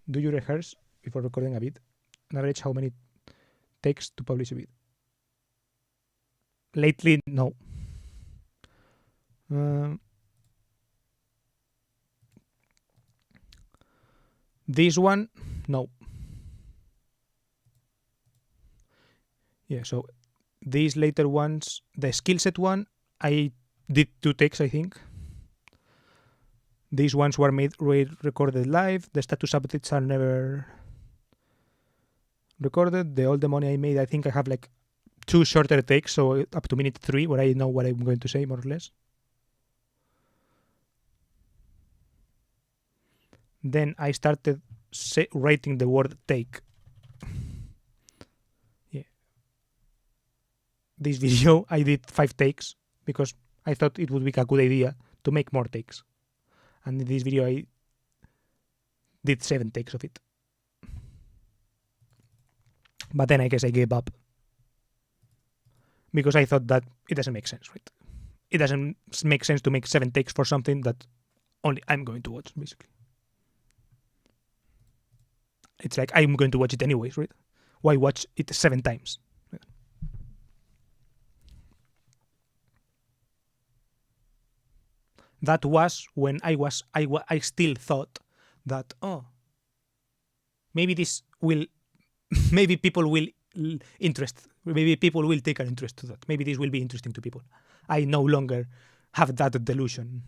Do you rehearse before recording a vid? On average, how many takes to publish a vid? Lately, no. This one, no. Yeah, so these later ones, the skill set one, I did 2 takes, I think. These ones were recorded live. The status updates are never recorded. All the money I made, I think I have like 2 shorter takes, so up to minute 3, where I know what I'm going to say, more or less. Then I started writing the word take. Yeah. This video I did 5 takes because I thought it would be a good idea to make more takes. And in this video I did 7 takes of it. But then I guess I gave up. Because I thought that it doesn't make sense, right? It doesn't make sense to make 7 takes for something that only I'm going to watch, basically. It's like I'm going to watch it anyways, right? Why watch it 7 times? That was when I still thought that, maybe this will, maybe people will maybe people will take an interest to that. Maybe this will be interesting to people. I no longer have that delusion.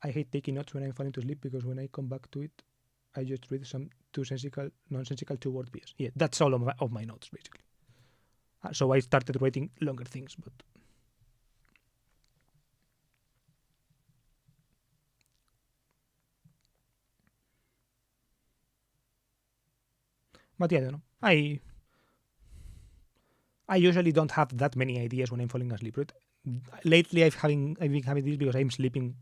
I hate taking notes when I'm falling to sleep because when I come back to it, I just read some nonsensical 2-word BS. Yeah, that's all of my notes, basically. So I started writing longer things, but... But yeah, I don't know. I usually don't have that many ideas when I'm falling asleep. Right? Lately, I've been having this because I'm sleeping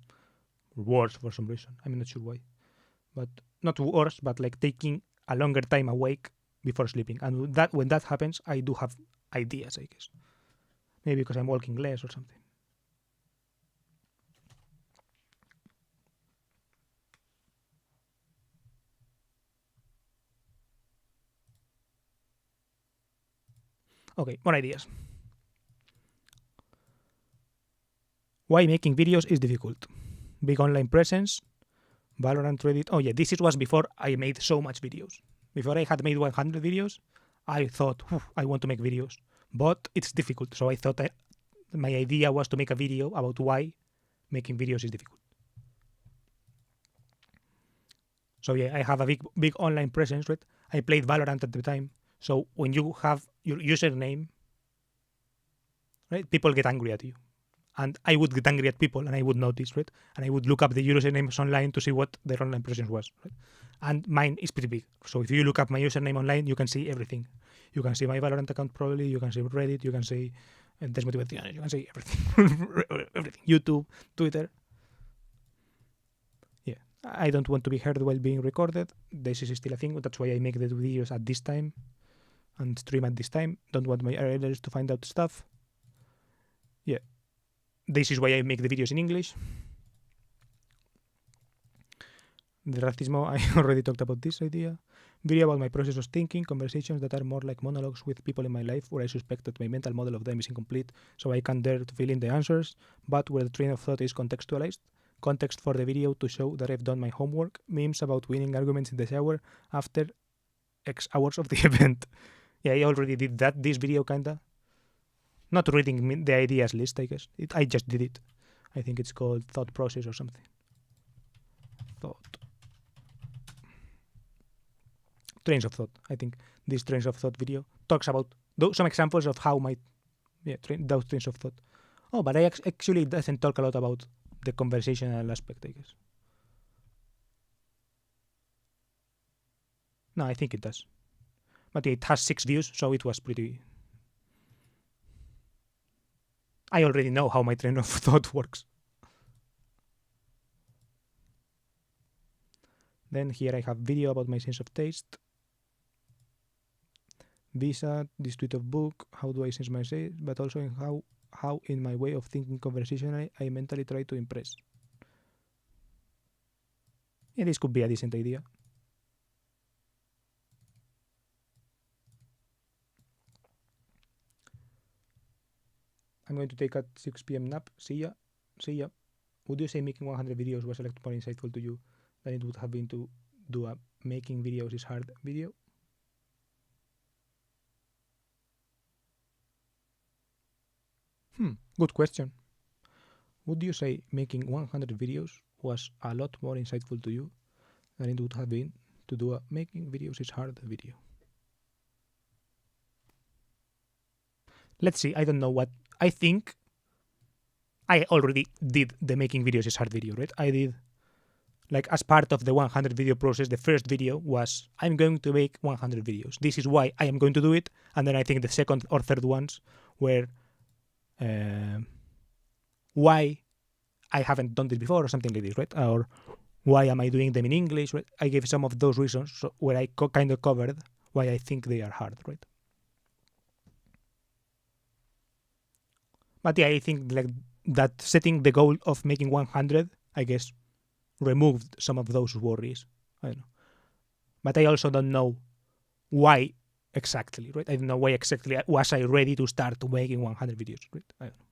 worse for some reason. I'm not sure why, but not worse, but like taking a longer time awake before sleeping. And that when that happens, I do have ideas, I guess. Maybe because I'm walking less or something. Okay, more ideas. Why making videos is difficult. Big online presence, Valorant, Reddit. Oh yeah, this was before I made so much videos. Before I had made 100 videos, I thought, I want to make videos. But it's difficult, so I thought my idea was to make a video about why making videos is difficult. So yeah, I have a big online presence, right? I played Valorant at the time. So when you have your username, right, people get angry at you. And I would get angry at people and I would notice, right? And I would look up the usernames online to see what their online presence was, right? And mine is pretty big. So if you look up my username online, you can see everything. You can see my Valorant account probably, you can see Reddit, you can see Desmotivaciones, you can see everything. Everything. YouTube, Twitter. Yeah. I don't want to be heard while being recorded. This is still a thing. That's why I make the videos at this time and stream at this time. Don't want my elders to find out stuff. Yeah. This is why I make the videos in English. The racismo, I already talked about this idea. Video about my process of thinking, conversations that are more like monologues with people in my life where I suspect that my mental model of them is incomplete, so I can't dare to fill in the answers, but where the train of thought is contextualized. Context for the video to show that I've done my homework. Memes about winning arguments in the shower after X hours of the event. Yeah, I already did that, this video kinda. Not reading the ideas list, I guess. I just did it. I think it's called thought process or something. Thought. Trains of thought. I think this trains of thought video talks about some examples of how those trains of thought. Oh, but I actually doesn't talk a lot about the conversational aspect, I guess. No, I think it does. But it has 6 views, so it was pretty... I already know how my train of thought works. Then here I have video about my sense of taste. Visa, this tweet of book, how do I sense my taste, but also in how in my way of thinking conversationally I mentally try to impress. Yeah, this could be a decent idea. I'm going to take a 6 p.m. nap. See ya. See ya. Would you say making 100 videos was a lot more insightful to you than it would have been to do a making videos is hard video? Good question. Would you say making 100 videos was a lot more insightful to you than it would have been to do a making videos is hard video? Let's see. I don't know what... I think I already did the making videos is hard video, right? I did, like, as part of the 100 video process, the first video was, I'm going to make 100 videos. This is why I am going to do it. And then I think the second or third ones were why I haven't done this before or something like this, right? Or why am I doing them in English, right? I gave some of those reasons where I kind of covered why I think they are hard, right? But yeah, I think like that setting the goal of making 100, I guess, removed some of those worries. I don't know. But I also don't know why exactly, right? I don't know why exactly was I ready to start making 100 videos, right? I don't know.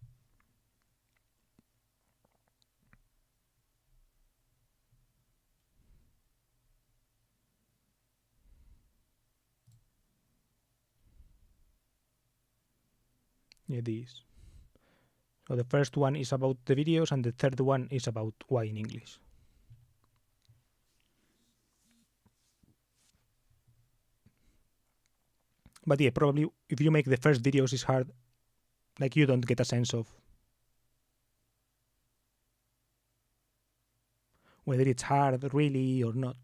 Yeah, these. So the first one is about the videos and the third one is about why in English. But yeah, probably if you make the first videos is hard, like you don't get a sense of whether it's hard really or not.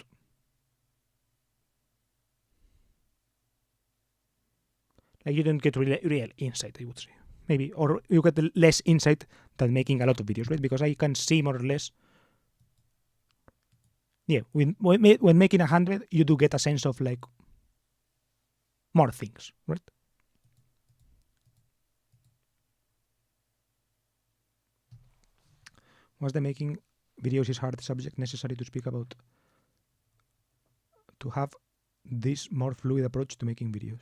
Like you don't get real insight, I would say. Maybe, or you get less insight than making a lot of videos, right? Because I can see more or less. Yeah, when making 100, you do get a sense of like more things, right? Was the making videos is hard subject necessary to speak about to have this more fluid approach to making videos?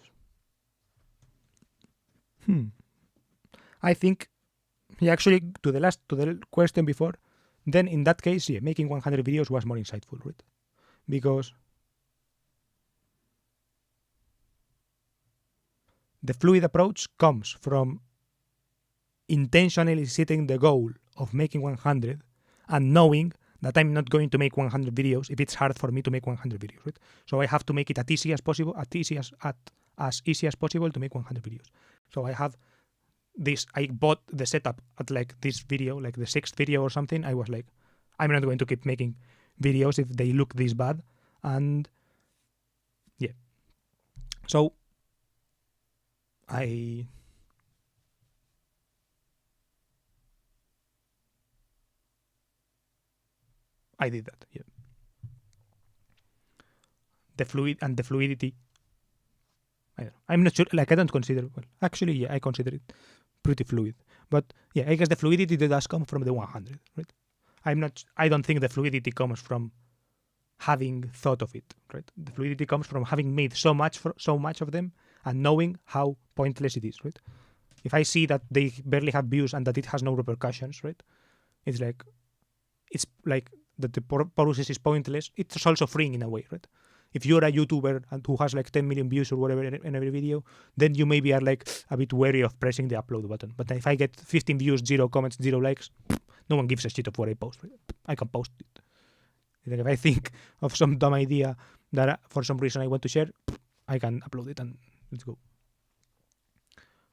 I think, yeah, actually, to the question before, then in that case, yeah, making 100 videos was more insightful, right? Because the fluid approach comes from intentionally setting the goal of making 100 and knowing that I'm not going to make 100 videos if it's hard for me to make 100 videos, right? So I have to make it as easy as possible, as easy as possible to make 100 videos. So I have this, I bought the setup at like this video, like the sixth video or something. I was like, I'm not going to keep making videos if they look this bad. And yeah. So I did that, yeah. The fluidity. I don't know. I'm not sure. Like I don't consider. Well, actually, yeah, I consider it pretty fluid. But yeah, I guess the fluidity does come from the 100, right? I don't think the fluidity comes from having thought of it, right? The fluidity comes from having made so much of them and knowing how pointless it is, right? If I see that they barely have views and that it has no repercussions, right? It's like that the process is pointless. It's also freeing in a way, right? If you're a YouTuber and who has like 10 million views or whatever in every video, then you maybe are like a bit wary of pressing the upload button. But if I get 15 views, 0 comments, 0 likes, no one gives a shit of what I post. Right? I can post it. Like if I think of some dumb idea that for some reason I want to share, I can upload it and let's go.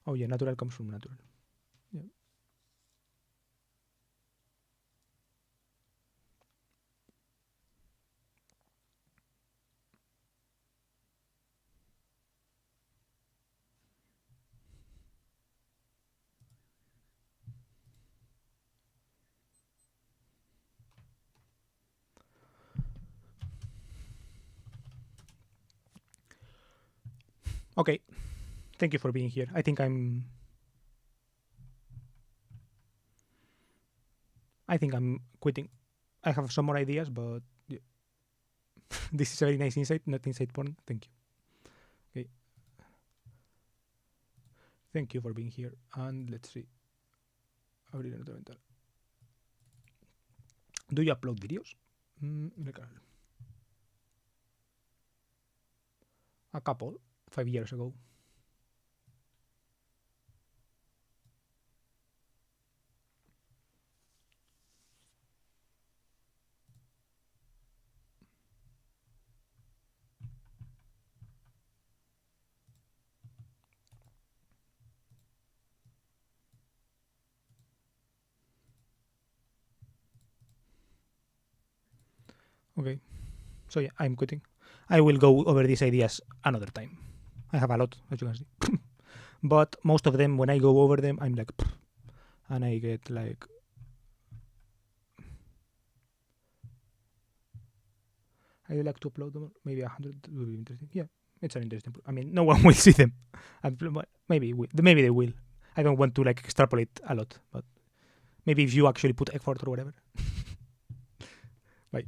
Oh yeah, natural comes from natural. Yeah. Okay. Thank you for being here. I think I'm quitting. I have some more ideas, but yeah. This is a very nice insight, not insight porn. Thank you. Okay. Thank you for being here. And let's see. Abrir otra ventana. Do you upload videos? A couple, 5 years ago. Okay. So yeah, I'm quitting. I will go over these ideas another time. I have a lot, as you can see. But most of them, when I go over them, I'm like, and I get like, I would like to upload them. Maybe 100 would be interesting. Yeah, it's an interesting. I mean, no one will see them. Maybe they will. I don't want to like extrapolate a lot, but maybe if you actually put effort or whatever. Bye.